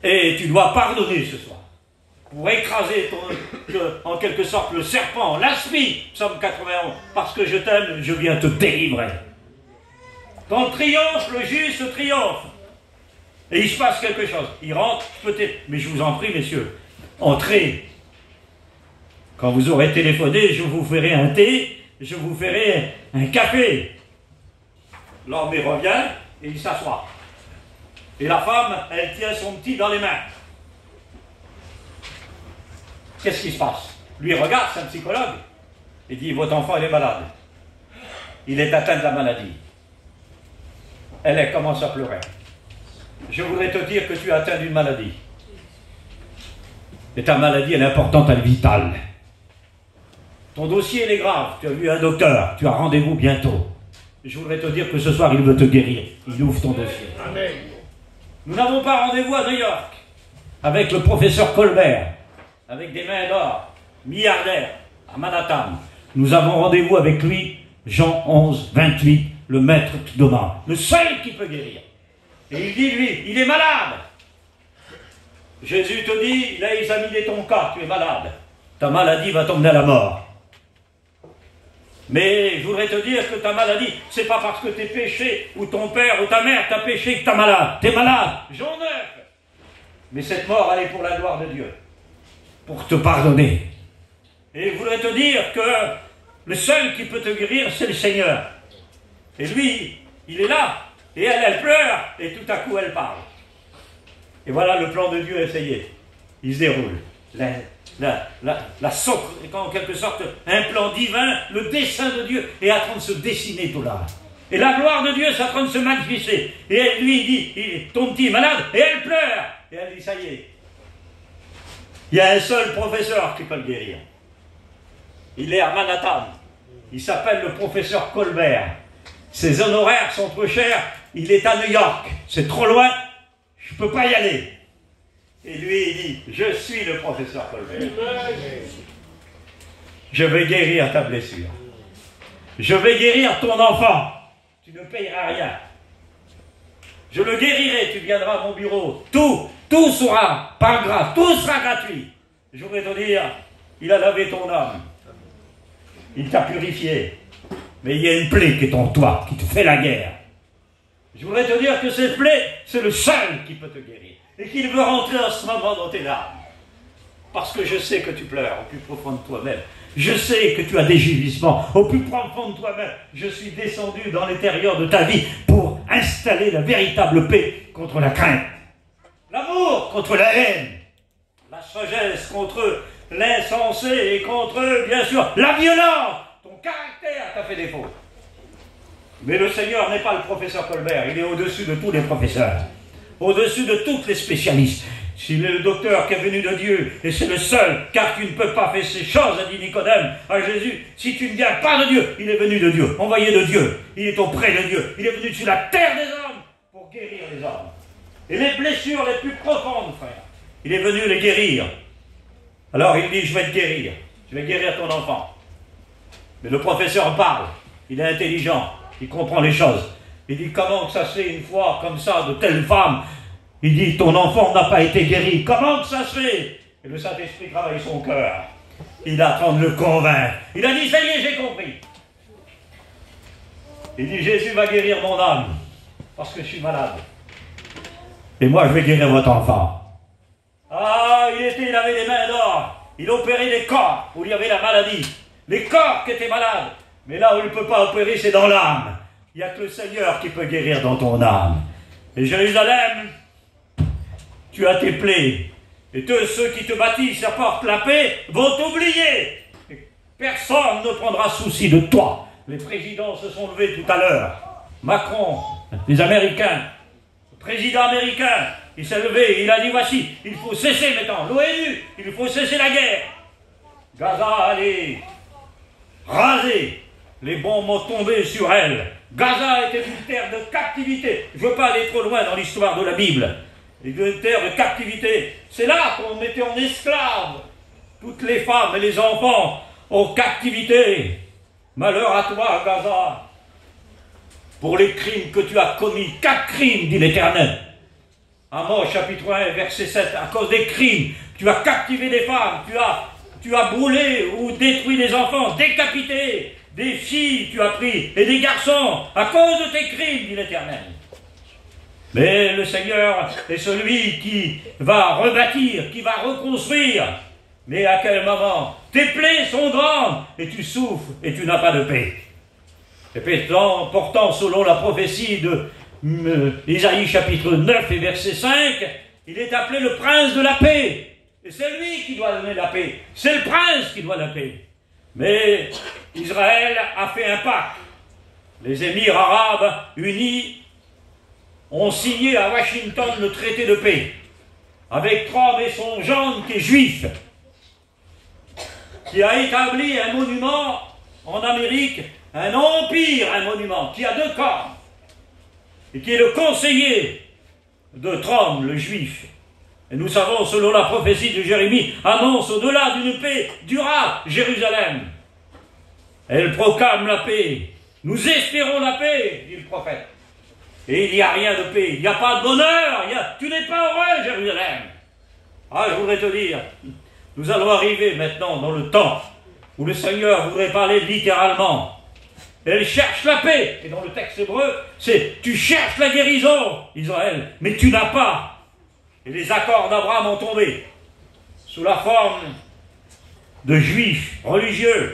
Et tu dois pardonner ce soir. Pour écraser en quelque sorte le serpent, l'aspi, Psaume 91. Parce que je t'aime, je viens te délivrer. Dans le triomphe, le juste triomphe. Et il se passe quelque chose. Il rentre, peut-être, mais je vous en prie, messieurs, entrez. Quand vous aurez téléphoné, je vous ferai un thé, je vous ferai un café. L'homme il revient et il s'assoit. Et la femme, elle tient son petit dans les mains. Qu'est-ce qui se passe? Lui il regarde, c'est un psychologue. Il dit, votre enfant il est malade. Il est atteint de la maladie. Elle commence à pleurer. Je voudrais te dire que tu es atteint d'une maladie. Et ta maladie, elle est importante, elle est vitale. Ton dossier, il est grave. Tu as vu un docteur. Tu as rendez-vous bientôt. Je voudrais te dire que ce soir, il veut te guérir. Il ouvre ton dossier. Amen. Nous n'avons pas rendez-vous à New York avec le professeur Colbert, avec des mains d'or, milliardaire, à Manhattan. Nous avons rendez-vous avec lui, Jean 11, 28, le maître d'Oman, le seul qui peut guérir. Et il dit, lui, il est malade. Jésus te dit, il a examiné ton cas, tu es malade. Ta maladie va t'emmener à la mort. Mais je voudrais te dire que ta maladie, c'est pas parce que tes péchés, ou ton père, ou ta mère t'a péché que t'es malade. T'es malade, j'en ai. Mais cette mort, elle est pour la gloire de Dieu. Pour te pardonner. Et je voudrais te dire que le seul qui peut te guérir, c'est le Seigneur. Et lui, il est là. Et elle pleure. Et tout à coup, elle parle. Et voilà, le plan de Dieu essayé. Il se déroule. En quelque sorte, un plan divin, le dessein de Dieu est en train de se dessiner tout là. Et la gloire de Dieu est en train de se manifester. Et elle lui dit, ton petit est malade, et elle pleure. Et elle dit, ça y est. Il y a un seul professeur qui peut le guérir. Il est à Manhattan. Il s'appelle le professeur Colbert. Ses honoraires sont trop chers. Il est à New York. C'est trop loin. Je ne peux pas y aller. Et lui, il dit, je suis le professeur Colbert. Je vais guérir ta blessure. Je vais guérir ton enfant. Tu ne payeras rien. Je le guérirai, tu viendras à mon bureau. Tout sera par grâce, tout sera gratuit. Je voudrais te dire, il a lavé ton âme. Il t'a purifié. Mais il y a une plaie qui est en toi, qui te fait la guerre. Je voudrais te dire que cette plaie, c'est le seul qui peut te guérir. Et qu'il veut rentrer en ce moment dans tes larmes. Parce que je sais que tu pleures au plus profond de toi-même. Je sais que tu as des gémissements au plus profond de toi-même. Je suis descendu dans l'intérieur de ta vie pour installer la véritable paix contre la crainte. L'amour contre la haine. La sagesse contre l'insensé et contre, bien sûr, la violence. Ton caractère t'a fait défaut. Mais le Seigneur n'est pas le professeur Colbert. Il est au-dessus de tous les professeurs. Au-dessus de tous les spécialistes. S'il est le docteur qui est venu de Dieu, et c'est le seul, car tu ne peux pas faire ces choses, a dit Nicodème à Jésus, si tu ne viens pas de Dieu. Il est venu de Dieu, envoyé de Dieu, il est auprès de Dieu, il est venu sur la terre des hommes pour guérir les hommes. Et les blessures les plus profondes, frère, il est venu les guérir. Alors il dit, je vais te guérir, je vais guérir ton enfant. Mais le professeur parle, il est intelligent, il comprend les choses. Il dit, comment que ça se fait une fois comme ça, de telle femme? Il dit, ton enfant n'a pas été guéri. Comment que ça se fait? Et le Saint-Esprit travaille son cœur. Il attend de le convaincre. Il a dit, ça y est, j'ai compris. Il dit, Jésus va guérir mon âme, parce que je suis malade. Et moi, je vais guérir votre enfant. Ah, il avait les mains d'or. Il opérait les corps où il y avait la maladie. Les corps qui étaient malades. Mais là où il ne peut pas opérer, c'est dans l'âme. Il n'y a que le Seigneur qui peut guérir dans ton âme. Et Jérusalem, tu as tes plaies. Et tous ceux qui te bâtissent apportent la paix vont t'oublier. Personne ne prendra souci de toi. Les présidents se sont levés tout à l'heure. Macron, les Américains, le président américain, il s'est levé, il a dit voici, il faut cesser maintenant. L'ONU, il faut cesser la guerre. Gaza, allez, raser. Les bombes vont tomber sur elle. Gaza était une terre de captivité. Je ne veux pas aller trop loin dans l'histoire de la Bible. Une terre de captivité. C'est là qu'on mettait en esclaves toutes les femmes et les enfants en captivité. Malheur à toi, Gaza, pour les crimes que tu as commis. 4 crimes, dit l'Éternel. Amos, chapitre 1, verset 7. À cause des crimes, tu as captivé des femmes, tu as brûlé ou détruit des enfants, décapité. Des filles tu as pris, et des garçons, à cause de tes crimes, dit l'Éternel. Mais le Seigneur est celui qui va rebâtir, qui va reconstruire. Mais à quel moment? Tes plaies sont grandes et tu souffres et tu n'as pas de paix. Et pourtant, selon la prophétie de Isaïe chapitre 9 et verset 5, il est appelé le prince de la paix. Et c'est lui qui doit donner la paix. C'est le prince qui doit la paix. Mais Israël a fait un pacte. Les Émirats arabes unis ont signé à Washington le traité de paix avec Trump et son gendre qui est juif, qui a établi un monument en Amérique, un empire, un monument, qui a 2 corps, et qui est le conseiller de Trump, le juif. Et nous savons, selon la prophétie de Jérémie, annonce au-delà d'une paix durable Jérusalem. Elle proclame la paix. Nous espérons la paix, dit le prophète. Et il n'y a rien de paix, il n'y a pas de bonheur, tu n'es pas heureux, Jérusalem. Ah, je voudrais te dire, nous allons arriver maintenant dans le temps où le Seigneur voudrait parler littéralement. Elle cherche la paix. Et dans le texte hébreu, c'est tu cherches la guérison, Israël, mais tu n'as pas. Et les accords d'Abraham ont tombé sous la forme de juifs religieux,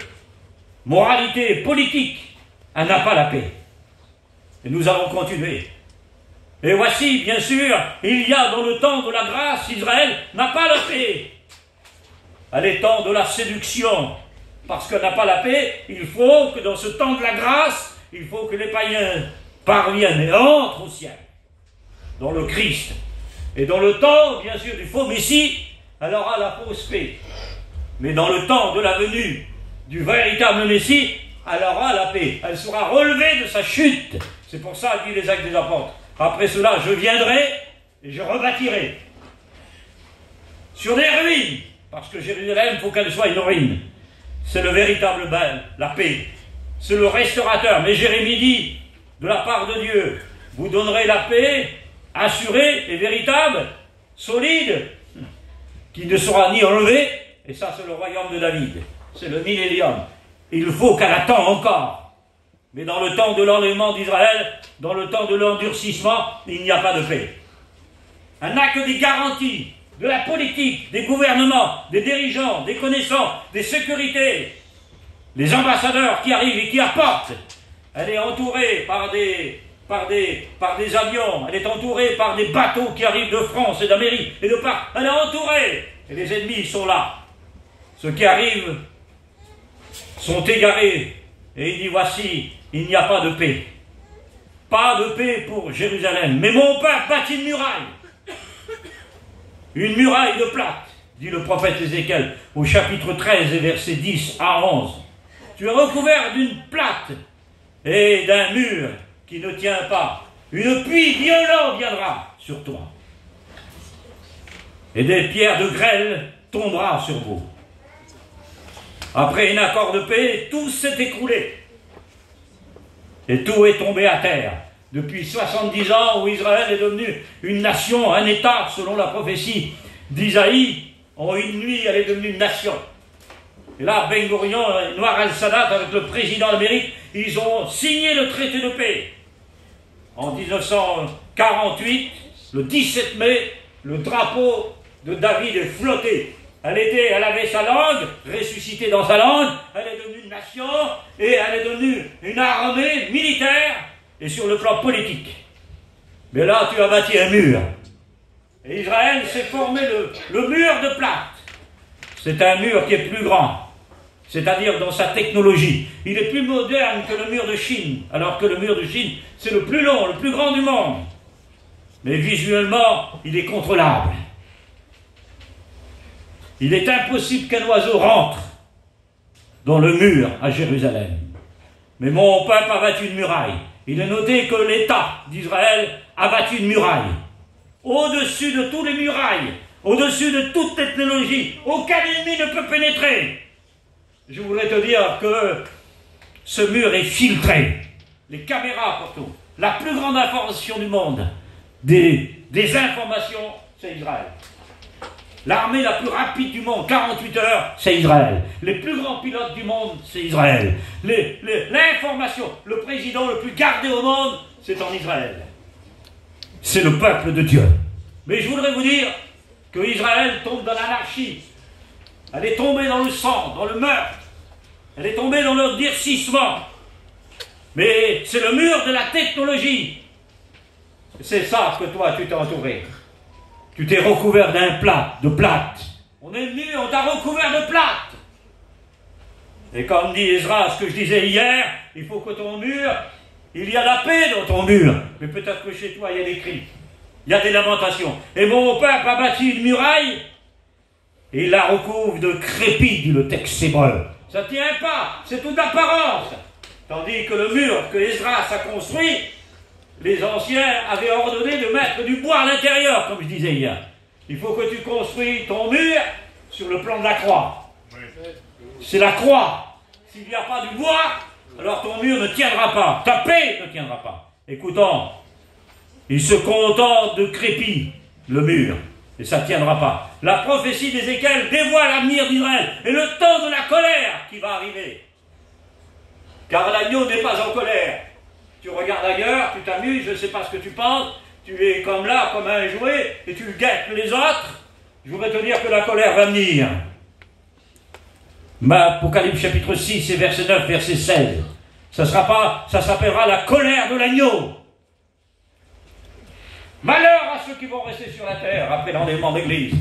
moralité politique. Elle n'a pas la paix. Et nous allons continuer. Et voici, bien sûr, il y a dans le temps de la grâce, Israël n'a pas la paix. Elle est temps de la séduction. Parce qu'elle n'a pas la paix, il faut que dans ce temps de la grâce, il faut que les païens parviennent et entrent au ciel, dans le Christ. Et dans le temps, bien sûr, du faux Messie, elle aura la fausse paix. Mais dans le temps de la venue du véritable Messie, elle aura la paix. Elle sera relevée de sa chute. C'est pour ça, dit les Actes des Apôtres. Après cela, je viendrai et je rebâtirai sur des ruines. Parce que Jérusalem, il faut qu'elle soit une ruine. C'est le véritable bain, la paix. C'est le restaurateur. Mais Jérémie dit, de la part de Dieu, vous donnerez la paix assurée et véritable, solide, qui ne sera ni enlevée. Et ça, c'est le royaume de David. C'est le millénium. Il faut qu'elle attende encore. Mais dans le temps de l'enlèvement d'Israël, dans le temps de l'endurcissement, il n'y a pas de paix. Elle n'a que des garanties de la politique, des gouvernements, des dirigeants, des connaissants, des sécurités, les ambassadeurs qui arrivent et qui apportent. Elle est entourée par des avions, elle est entourée par des bateaux qui arrivent de France et d'Amérique et de part. Elle est entourée et les ennemis sont là. Ceux qui arrivent sont égarés et il dit voici, il n'y a pas de paix. Pas de paix pour Jérusalem. Mais mon peuple bâtit une muraille. Une muraille de plate, dit le prophète Ézéchiel au chapitre 13 et versets 10 à 11. Tu es recouvert d'une plate et d'un mur qui ne tient pas. Une pluie violente viendra sur toi. Et des pierres de grêle tombera sur vous. Après un accord de paix, tout s'est écroulé. Et tout est tombé à terre. Depuis 70 ans où Israël est devenu une nation, un État, selon la prophétie d'Isaïe, en une nuit, elle est devenue une nation. Et là, Ben Gurion et Anwar al-Sadat, avec le président d'Amérique, ils ont signé le traité de paix. En 1948, le 17 mai, le drapeau de David est flotté. Elle avait sa langue, ressuscitée dans sa langue, elle est devenue une nation, et elle est devenue une armée militaire, et sur le plan politique. Mais là, tu as bâti un mur. Et Israël s'est formé le mur de plate. C'est un mur qui est plus grand, c'est-à-dire dans sa technologie. Il est plus moderne que le mur de Chine, alors que le mur de Chine, c'est le plus long, le plus grand du monde. Mais visuellement, il est contrôlable. Il est impossible qu'un oiseau rentre dans le mur à Jérusalem. Mais mon peuple a bâti une muraille. Il est noté que l'État d'Israël a bâti une muraille. Au-dessus de toutes les murailles, au-dessus de toute technologie, aucun ennemi ne peut pénétrer. Je voudrais te dire que ce mur est filtré. Les caméras pour tout. La plus grande information du monde, des informations, c'est Israël. L'armée la plus rapide du monde, 48 heures, c'est Israël. Les plus grands pilotes du monde, c'est Israël. L'information, le président le plus gardé au monde, c'est en Israël. C'est le peuple de Dieu. Mais je voudrais vous dire que Israël tombe dans l'anarchie. Elle est tombée dans le sang, dans le meurtre. Elle est tombée dans le durcissement. Mais c'est le mur de la technologie. C'est ça que toi, tu t'es entouré. Tu t'es recouvert d'un plat, de plate. On est venu, on t'a recouvert de plate. Et comme dit Ezra, ce que je disais hier, il faut que ton mur, il y a la paix dans ton mur. Mais peut-être que chez toi, il y a des cris. Il y a des lamentations. Et mon peuple a bâti une muraille, et il la recouvre de crépi, dit le texte hébreu. Ça ne tient pas, c'est toute apparence. Tandis que le mur que Esdras a construit, les anciens avaient ordonné de mettre du bois à l'intérieur, comme je disais hier. Il faut que tu construis ton mur sur le plan de la croix. C'est la croix. S'il n'y a pas du bois, alors ton mur ne tiendra pas. Ta paix ne tiendra pas. Écoutons, il se contente de crépi, le mur. Et ça ne tiendra pas. La prophétie d'Ézéchiel dévoile l'avenir d'Israël et le temps de la colère qui va arriver. Car l'agneau n'est pas en colère. Tu regardes ailleurs, tu t'amuses, je ne sais pas ce que tu penses, tu es comme là, comme un jouet, et tu guettes les autres. Je voudrais te dire que la colère va venir. Apocalypse chapitre 6 et verset 9, verset 16. Ça s'appellera la colère de l'agneau. Malheur à ceux qui vont rester sur la terre après l'enlèvement d'Église.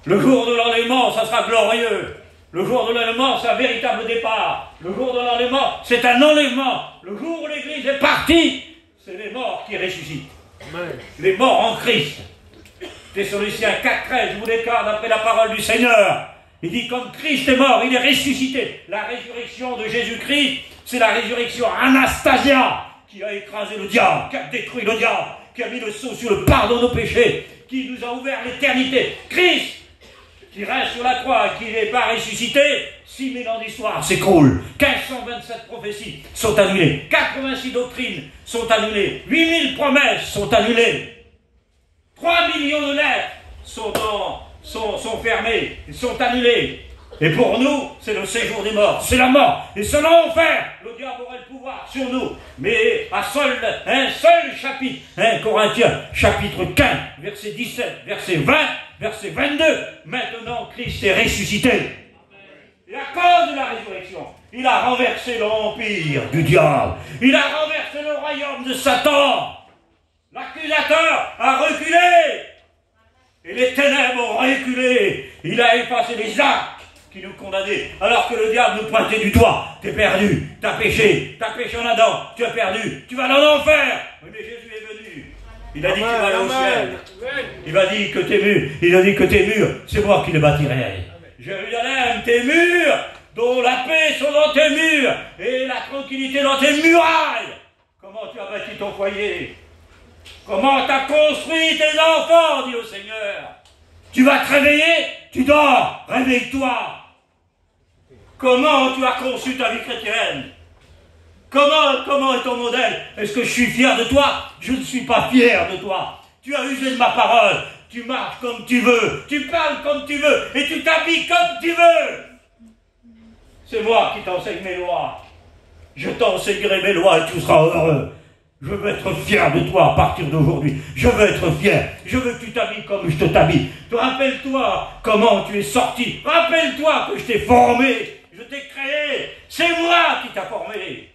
Le jour de l'enlèvement, ça sera glorieux. Le jour de l'enlèvement, c'est un véritable départ. Le jour de l'enlèvement, c'est un enlèvement. Le jour où l'Église est partie, c'est les morts qui ressuscitent. Les morts en Christ. Thessaloniciens 4,13, je vous déclare d'après la parole du Seigneur. Il dit comme Christ est mort, il est ressuscité. La résurrection de Jésus-Christ, c'est la résurrection Anastasia, qui a écrasé le diable, qui a détruit le diable, qui a mis le sceau sur le pardon de nos péchés, qui nous a ouvert l'éternité. Christ, qui reste sur la croix, qui n'est pas ressuscité, 6000 ans d'histoire s'écroulent. 1527 prophéties sont annulées. 86 doctrines sont annulées. 8000 promesses sont annulées. 3 millions de lettres sont fermées, sont annulées. Et pour nous, c'est le séjour des morts, c'est la mort. Et c'est l'enfer. Le diable aurait le pouvoir sur nous. Mais un seul chapitre, 1 Corinthiens, chapitre 15, verset 17, verset 20, verset 22. Maintenant, Christ est ressuscité. Et à cause de la résurrection, il a renversé l'empire du diable. Il a renversé le royaume de Satan. L'accusateur a reculé. Et les ténèbres ont reculé. Il a effacé les actes qui nous condamnaient, alors que le diable nous pointait du doigt. T'es perdu, t'as péché en Adam, tu as perdu, tu vas dans l'enfer. Oui, mais Jésus est venu. Il a dit que tu vas aller au ciel. Il a dit que tes murs, c'est moi qui les bâtirai. Jérusalem, tes murs, dont la paix sont dans tes murs, et la tranquillité dans tes murailles. Comment tu as bâti ton foyer? Comment tu as construit tes enfants, dit le Seigneur. Tu vas te réveiller, tu dors, réveille-toi. Comment tu as conçu ta vie chrétienne? Comment est ton modèle? Est-ce que je suis fier de toi? Je ne suis pas fier de toi. Tu as usé de ma parole. Tu marches comme tu veux. Tu parles comme tu veux. Et tu t'habilles comme tu veux. C'est moi qui t'enseigne mes lois. Je t'enseignerai mes lois et tu seras heureux. Je veux être fier de toi à partir d'aujourd'hui. Je veux être fier. Je veux que tu t'habilles comme je te t'habille. Rappelle-toi comment tu es sorti. Rappelle-toi que je t'ai formé. Je t'ai créé. C'est moi qui t'ai formé.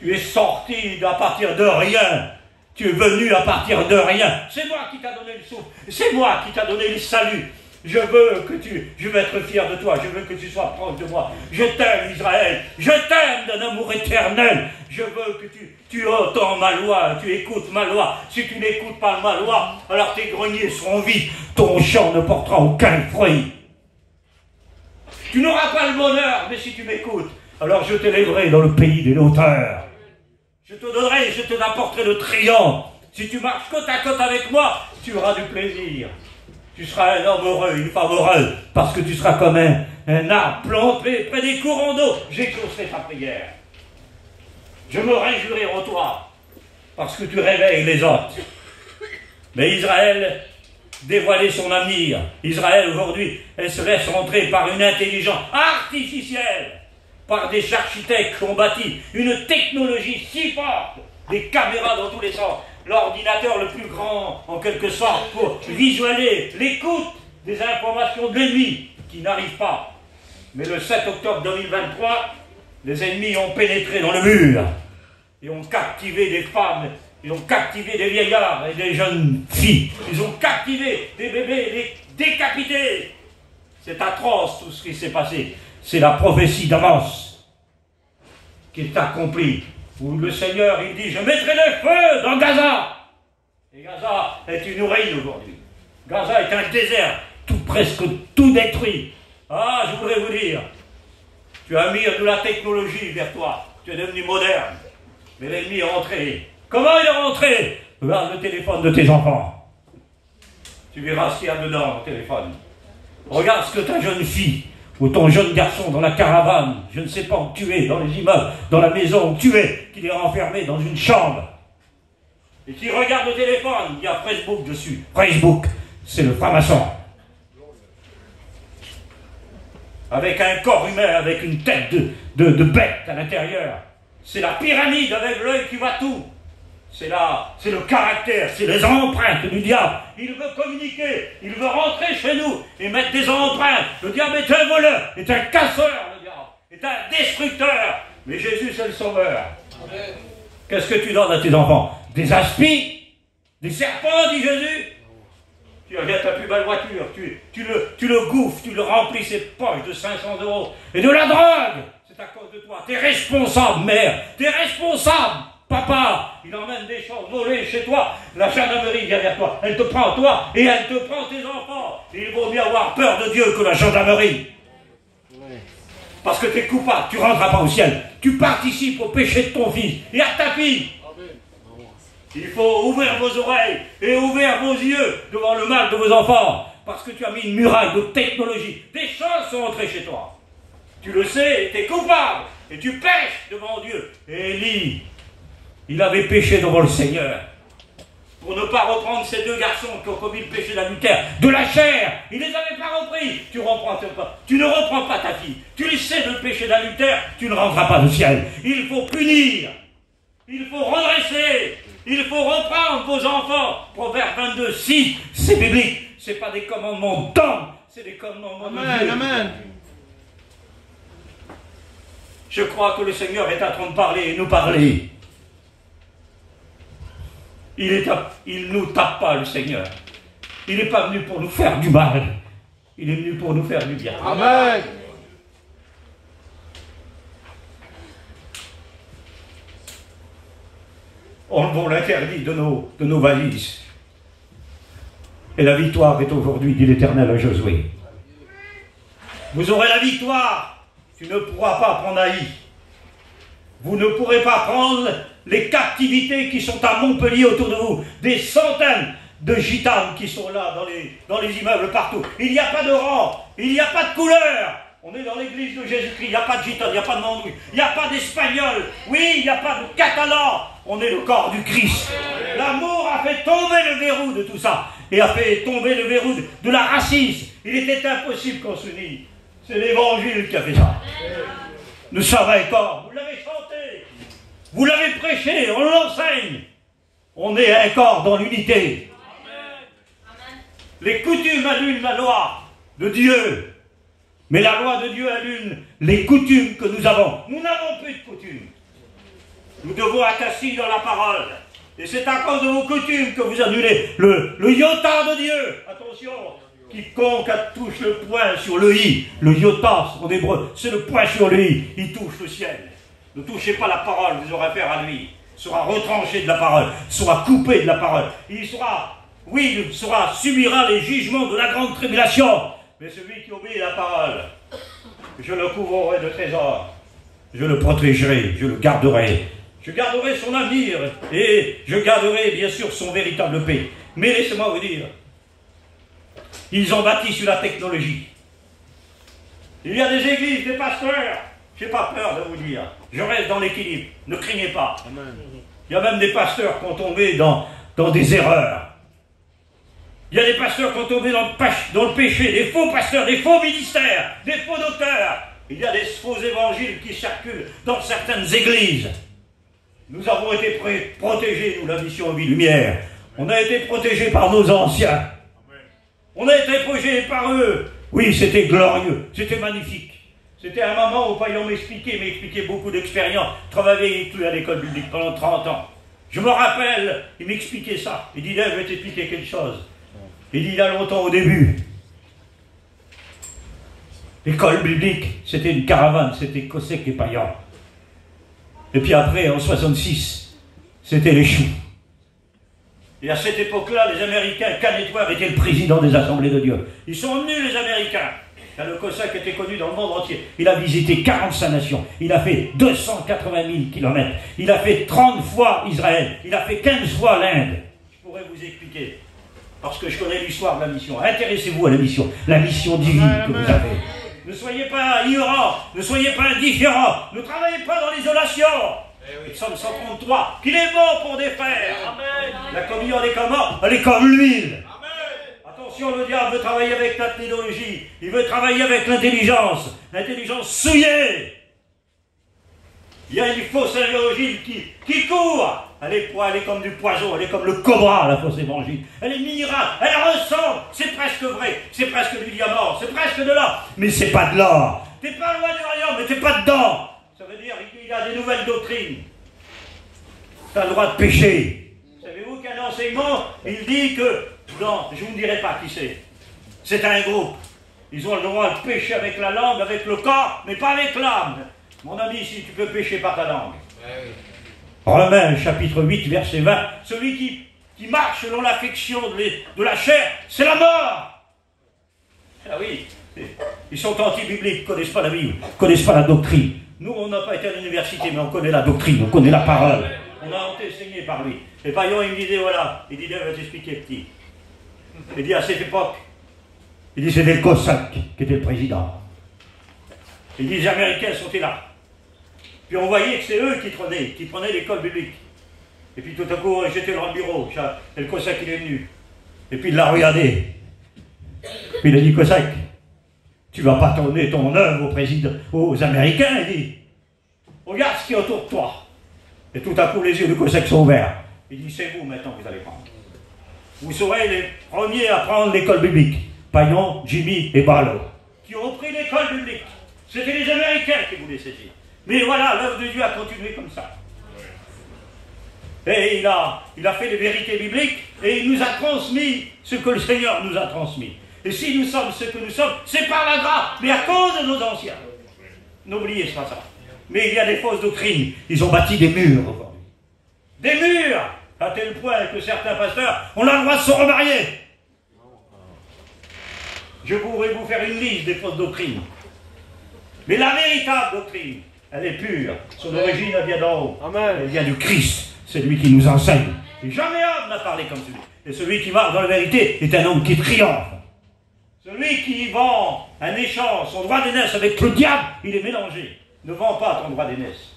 Tu es sorti à partir de rien. Tu es venu à partir de rien. C'est moi qui t'a donné le souffle. C'est moi qui t'a donné le salut. Je veux être fier de toi. Je veux que tu sois proche de moi. Je t'aime, Israël. Je t'aime d'un amour éternel. Je veux que tu entends ma loi. Tu écoutes ma loi. Si tu n'écoutes pas ma loi, alors tes greniers seront vides. Ton champ ne portera aucun fruit. Tu n'auras pas le bonheur, mais si tu m'écoutes, alors je t'élèverai dans le pays des hauteurs. Je te donnerai, je te apporterai le triomphe. Si tu marches côte à côte avec moi, tu auras du plaisir. Tu seras un homme heureux, une femme heureuse, parce que tu seras comme un arbre planté près des courants d'eau. J'exaucerai ta prière. Je me réjouirai en toi, parce que tu réveilles les autres. Mais Israël dévoilait son avenir. Israël, aujourd'hui, elle se laisse rentrer par une intelligence artificielle, par des architectes qui ont bâti une technologie si forte, des caméras dans tous les sens, l'ordinateur le plus grand, en quelque sorte, pour visualiser l'écoute des informations de l'ennemi qui n'arrivent pas. Mais le 7 octobre 2023, les ennemis ont pénétré dans le mur et ont captivé des femmes, ils ont captivé des vieillards et des jeunes filles. Ils ont captivé des bébés, les décapités. C'est atroce tout ce qui s'est passé. C'est la prophétie d'Amos qui est accomplie. Où le Seigneur, il dit, je mettrai le feu dans Gaza. Et Gaza est une ruine aujourd'hui. Gaza est un désert, presque tout détruit. Ah, je voudrais vous dire, tu as mis de la technologie vers toi. Tu es devenu moderne. Mais l'ennemi est rentré. Comment il est rentré? Regarde le téléphone de tes enfants. Tu verras ce qu'il y a dedans, le téléphone. Regarde ce que ta jeune fille ou ton jeune garçon dans la caravane, je ne sais pas où tu es, dans les immeubles, dans la maison où tu es, qu'il est enfermé dans une chambre. Et qui regarde le téléphone, il y a Facebook dessus. Facebook, c'est le franc-maçon. Avec un corps humain, avec une tête de bête à l'intérieur. C'est la pyramide avec l'œil qui voit tout. C'est le caractère, c'est les empreintes du diable. Il veut communiquer, il veut rentrer chez nous et mettre des empreintes. Le diable est un voleur, est un casseur, le diable, est un destructeur. Mais Jésus, c'est le sauveur. Qu'est-ce que tu donnes à tes enfants? Des aspis? Des serpents, dit Jésus? Tu achètes ta plus belle voiture, tu le gouffres, tu le remplis ses poches de 500 € et de la drogue. C'est à cause de toi. Tu es responsable, mère. Tu es responsable. Papa, il emmène des choses volées chez toi. La gendarmerie vient vers toi. Elle te prend toi et elle te prend tes enfants. Il vaut mieux avoir peur de Dieu que la gendarmerie. Parce que tu es coupable. Tu ne rentreras pas au ciel. Tu participes au péché de ton fils et à ta fille. Il faut ouvrir vos oreilles et ouvrir vos yeux devant le mal de vos enfants. Parce que tu as mis une muraille de technologie. Des choses sont entrées chez toi. Tu le sais, tu es coupable. Et tu pêches devant Dieu. Et Élie, il avait péché devant le Seigneur. Pour ne pas reprendre ces deux garçons qui ont commis le péché d'adultère, de la chair, il ne les avait pas repris. Tu ne reprends pas ta fille. Tu le sais de le péché d'adultère, tu ne rentreras pas au ciel. Il faut punir. Il faut redresser. Il faut reprendre vos enfants. Proverbe 22, 6, c'est biblique. Ce n'est pas des commandements d'hommes, c'est des commandements de Dieu. Amen. Je crois que le Seigneur est en train de parler et nous parler. Il ne nous tape pas, le Seigneur. Il n'est pas venu pour nous faire du mal. Il est venu pour nous faire du bien. Amen. Enlevons l'interdit de nos valises. Et la victoire est aujourd'hui, dit l'Éternel à Josué. Vous aurez la victoire. Tu ne pourras pas prendre Haï. Vous ne pourrez pas prendre les captivités qui sont à Montpellier autour de vous. Des centaines de gitanes qui sont là dans les immeubles partout. Il n'y a pas de rang, il n'y a pas de couleur. On est dans l'église de Jésus-Christ, il n'y a pas de gitane, il n'y a pas de mandouille, il n'y a pas d'espagnol, oui, il n'y a pas de catalan. On est le corps du Christ. L'amour a fait tomber le verrou de tout ça et a fait tomber le verrou de la racisme. Il était impossible qu'on s'unisse. C'est l'évangile qui a fait ça. Nous sommes un corps. Vous l'avez chanté. Vous l'avez prêché. On l'enseigne. On est un corps dans l'unité. Les coutumes annulent la loi de Dieu. Mais la loi de Dieu annule les coutumes que nous avons. Nous n'avons plus de coutumes. Nous devons être assis dans la parole. Et c'est à cause de vos coutumes que vous annulez le iota de Dieu. Attention. Quiconque touche le point sur le i, le iota en hébreu, c'est le point sur le i, il touche le ciel. Ne touchez pas la parole, vous aurez affaire à lui. Il sera retranché de la parole, sera coupé de la parole. Il subira les jugements de la grande tribulation. Mais celui qui obéit à la parole, je le couvrirai de trésors, je le protégerai, je le garderai. Je garderai son avenir et je garderai bien sûr son véritable paix. Mais laissez-moi vous dire, ils ont bâti sur la technologie. Il y a des églises, des pasteurs. Je n'ai pas peur de vous dire. Je reste dans l'équilibre. Ne craignez pas. Amen. Il y a même des pasteurs qui ont tombé dans des erreurs. Il y a des pasteurs qui ont tombé dans le péché. Des faux pasteurs, des faux ministères, des faux docteurs. Il y a des faux évangiles qui circulent dans certaines églises. Nous avons été protégés, nous, la mission Vie Lumière. On a été protégés par nos anciens. On a été protégés par eux. Oui, c'était glorieux, c'était magnifique. C'était un moment où Paillon m'expliquait beaucoup d'expériences. Travaillé avec lui à l'école publique pendant 30 ans. Je me rappelle, il m'expliquait ça. Il dit, là, je vais t'expliquer quelque chose. Il dit, il y a longtemps au début, l'école biblique, c'était une caravane, c'était Cossec et Payan. Et puis après, en 66, c'était les choux. Et à cette époque-là, les Américains, Canet-Ware était le président des Assemblées de Dieu. Ils sont venus, les Américains. Car le Cossack était connu dans le monde entier. Il a visité 45 nations. Il a fait 280 000 kilomètres. Il a fait 30 fois Israël. Il a fait 15 fois l'Inde. Je pourrais vous expliquer. Parce que je connais l'histoire de la mission. Intéressez-vous à la mission divine que vous avez. Ne soyez pas ignorants. Ne soyez pas indifférents. Ne travaillez pas dans l'isolation. Psaume 133, qu'il est bon pour défaire. Amen. La communion, elle est comme l'huile. Attention, le diable veut travailler avec la technologie. Il veut travailler avec l'intelligence. L'intelligence souillée. Il y a une fausse évangile qui court. Elle est comme du poison, elle est comme le cobra, la fausse évangile. Elle est miracle, elle ressemble. C'est presque vrai, c'est presque du diamant, c'est presque de l'or. Mais c'est pas de l'or. T'es pas loin du royaume, mais t'es pas dedans. Ça veut dire qu'il y a des nouvelles doctrines. Tu as le droit de pécher. Savez-vous qu'un enseignement, il dit que, non, je ne vous dirai pas qui c'est. C'est un groupe. Ils ont le droit de pécher avec la langue, avec le corps, mais pas avec l'âme. Mon ami, si tu peux pécher par ta langue. Romains, chapitre 8, verset 20. Celui qui marche selon l'affection de la chair, c'est la mort. Ah oui, ils sont anti-bibliques, ils ne connaissent pas la Bible, ils ne connaissent pas la doctrine. Nous, on n'a pas été à l'université, mais on connaît la doctrine, on connaît la parole. On a été enseigné par lui. Et Paillon, il me disait, voilà, il dit, je vais t'expliquer, petit. Il dit, à cette époque, il dit, c'était le Cossack qui était le président. Il dit, les Américains sont là. Puis on voyait que c'est eux qui prenaient l'école biblique. Et puis tout à coup, j'étais dans le bureau, et le Cossack, il est venu. Et puis il l'a regardé. Puis il a dit, Cossack, tu vas pas tourner ton œuvre aux Américains, il dit. Regarde ce qui est autour de toi. Et tout à coup, les yeux de Cossack sont ouverts. Il dit, c'est vous maintenant que vous allez prendre. Vous serez les premiers à prendre l'école biblique. Paillon, Jimmy et Barlow, qui ont pris l'école biblique. C'était les Américains qui voulaient saisir. Mais voilà, l'œuvre de Dieu a continué comme ça. Et il a fait les vérités bibliques et il nous a transmis ce que le Seigneur nous a transmis. Et si nous sommes ce que nous sommes, c'est par la grâce, mais à cause de nos anciens. N'oubliez pas ça. Mais il y a des fausses doctrines. Ils ont bâti des murs aujourd'hui. Des murs, à tel point que certains pasteurs ont le droit de se remarier. Je pourrais vous faire une liste des fausses doctrines. Mais la véritable doctrine, elle est pure. Son origine, elle vient d'en haut. Amen. Elle vient du Christ. C'est lui qui nous enseigne. Et jamais homme n'a parlé comme celui. Et celui qui marche dans la vérité est un homme qui triomphe. Celui qui vend un échange, son droit d'aînesse avec le diable, il est mélangé. Ne vends pas ton droit d'aînesse.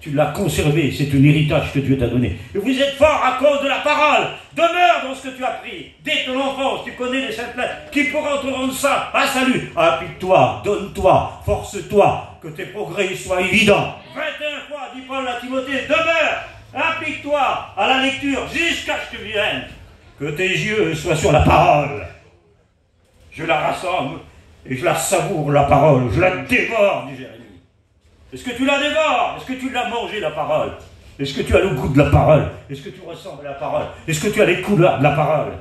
Tu l'as conservé, c'est un héritage que Dieu t'a donné. Et vous êtes fort à cause de la parole. Demeure dans ce que tu as pris. Dès ton enfance, tu connais les saintes lettres. Qui pourra te rendre ça? Un salut. Applique-toi, donne-toi, force-toi, que tes progrès soient évidents. 21 fois, dit Paul à Timothée, demeure, applique-toi à la lecture jusqu'à ce que tu viennes. Que tes yeux soient sur la parole. Je la rassemble et je la savoure, la parole. Je la dévore, dit Jérémie. Est-ce que tu la dévores? Est-ce que tu l'as mangé, la parole? Est-ce que tu as le goût de la parole? Est-ce que tu ressembles à la parole? Est-ce que tu as les couleurs de la parole?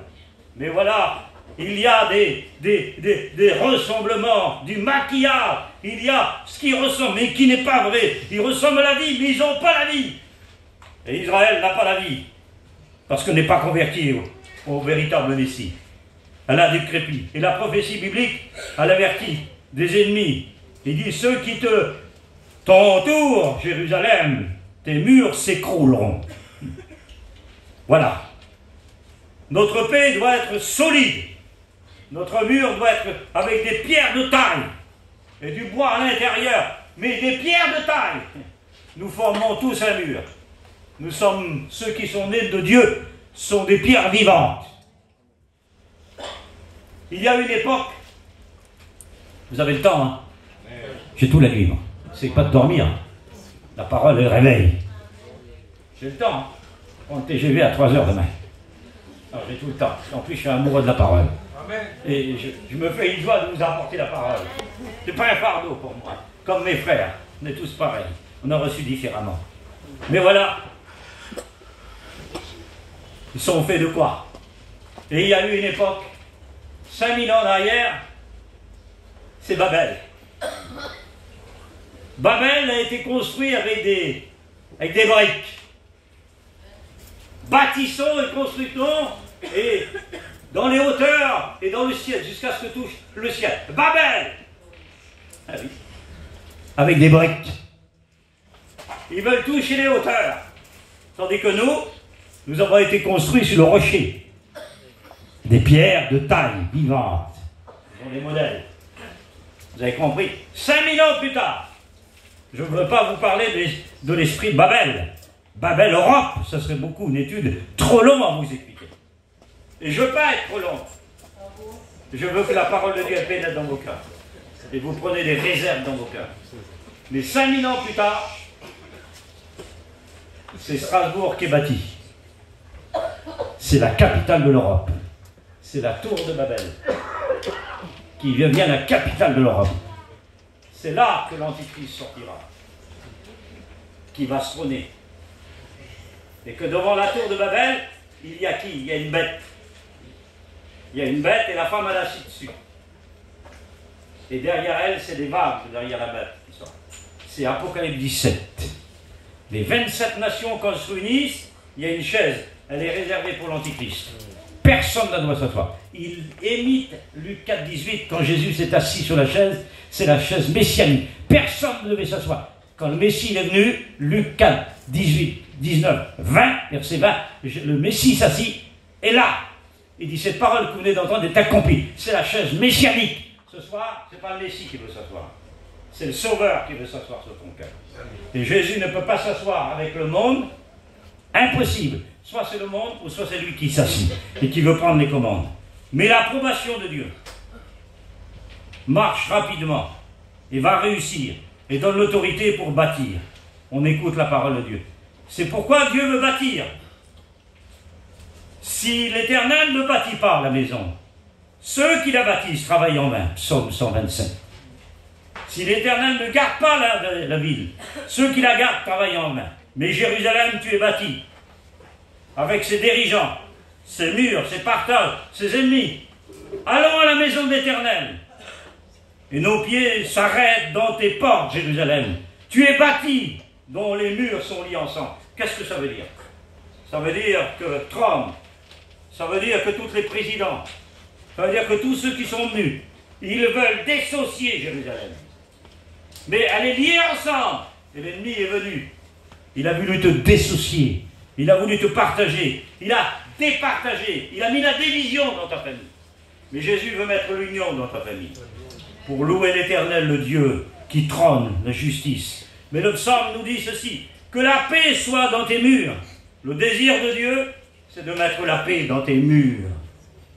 Mais voilà, il y a des ressemblements, du maquillage. Il y a ce qui ressemble, mais qui n'est pas vrai. Ils ressemblent à la vie, mais ils n'ont pas la vie. Et Israël n'a pas la vie. Parce qu'on n'est pas converti au véritable Messie. Elle a décrépit. Et la prophétie biblique, elle avertit des ennemis. Il dit, ceux qui t'entourent, Jérusalem, tes murs s'écrouleront. Voilà. Notre paix doit être solide. Notre mur doit être avec des pierres de taille et du bois à l'intérieur, mais des pierres de taille. Nous formons tous un mur. Nous sommes, ceux qui sont nés de Dieu, sont des pierres vivantes. Il y a une époque, vous avez le temps, hein? J'ai tout la nuit, moi. C'est pas de dormir. La parole, elle réveille. J'ai le temps. On le TGV à 3h demain. Alors j'ai tout le temps. En plus, je suis amoureux de la parole. Et je me fais une joie de vous apporter la parole. C'est pas un fardeau pour moi. Comme mes frères, on est tous pareils. On a reçu différemment. Mais voilà, ils sont faits de quoi? Et il y a eu une époque, 5000 ans derrière, c'est Babel. Babel a été construit avec des briques. Bâtissons et construisons, et dans les hauteurs et dans le ciel, jusqu'à ce que touche le ciel. Babel! Ah oui. Avec des briques. Ils veulent toucher les hauteurs. Tandis que nous avons été construits sur le rocher. Des pierres de taille vivante. Ce sont des modèles. Vous avez compris? 5000 ans plus tard, je ne veux pas vous parler de l'esprit de Babel. Babel Europe, ça serait beaucoup une étude trop longue à vous expliquer. Et je ne veux pas être trop long. Je veux que la parole de Dieu pénètre dans vos cœurs. Et vous prenez des réserves dans vos cœurs. Mais 5000 ans plus tard, c'est Strasbourg qui est bâti. C'est la capitale de l'Europe. C'est la tour de Babel qui devient la capitale de l'Europe. C'est là que l'Antichrist sortira, qui va se trôner. Et que devant la tour de Babel, il y a qui? Il y a une bête. Il y a une bête et la femme elle est assise dessus. Et derrière elle, c'est des vagues derrière la bête. C'est Apocalypse 17. Les 27 nations, quand se réunissent, il y a une chaise. Elle est réservée pour l'Antichrist. Personne ne doit s'asseoir. Il imite Luc 4, 18. Quand Jésus s'est assis sur la chaise, c'est la chaise messianique. Personne ne devait s'asseoir. Quand le Messie est venu, Luc 4, 18, 19, 20, verset 20, le Messie s'assit, et là, il dit, cette parole que vous venez d'entendre est accomplie. C'est la chaise messianique. Ce soir, ce n'est pas le Messie qui veut s'asseoir. C'est le Sauveur qui veut s'asseoir sur ton cœur. Et Jésus ne peut pas s'asseoir avec le monde. Impossible. Soit c'est le monde, ou soit c'est lui qui s'assit et qui veut prendre les commandes. Mais l'approbation de Dieu marche rapidement et va réussir et donne l'autorité pour bâtir. On écoute la parole de Dieu. C'est pourquoi Dieu veut bâtir. Si l'Éternel ne bâtit pas la maison, ceux qui la bâtissent travaillent en vain. Psaume 125. Si l'Éternel ne garde pas la ville, ceux qui la gardent travaillent en vain. Mais Jérusalem, tu es bâti avec ses dirigeants, ses murs, ses partages, ses ennemis. Allons à la maison de l'Éternel. Et nos pieds s'arrêtent dans tes portes, Jérusalem. Tu es bâti, dont les murs sont liés ensemble. Qu'est-ce que ça veut dire? Ça veut dire que Trump, ça veut dire que tous les présidents, ça veut dire que tous ceux qui sont venus, ils veulent dissocier Jérusalem. Mais elle est liée ensemble. Et l'ennemi est venu. Il a voulu te dissocier. Il a voulu te partager. Il a départagé. Il a mis la division dans ta famille. Mais Jésus veut mettre l'union dans ta famille. Pour louer l'Éternel, le Dieu qui trône la justice. Mais le psaume nous dit ceci. Que la paix soit dans tes murs. Le désir de Dieu, c'est de mettre la paix dans tes murs.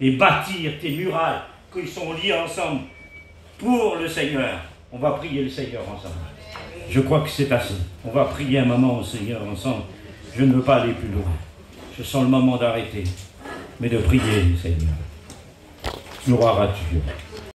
Et bâtir tes murailles, qu'ils sont liés ensemble pour le Seigneur. On va prier le Seigneur ensemble. Je crois que c'est assez. On va prier un moment au Seigneur ensemble. Je ne veux pas aller plus loin. Je sens le moment d'arrêter, mais de prier le Seigneur. Gloire à Dieu.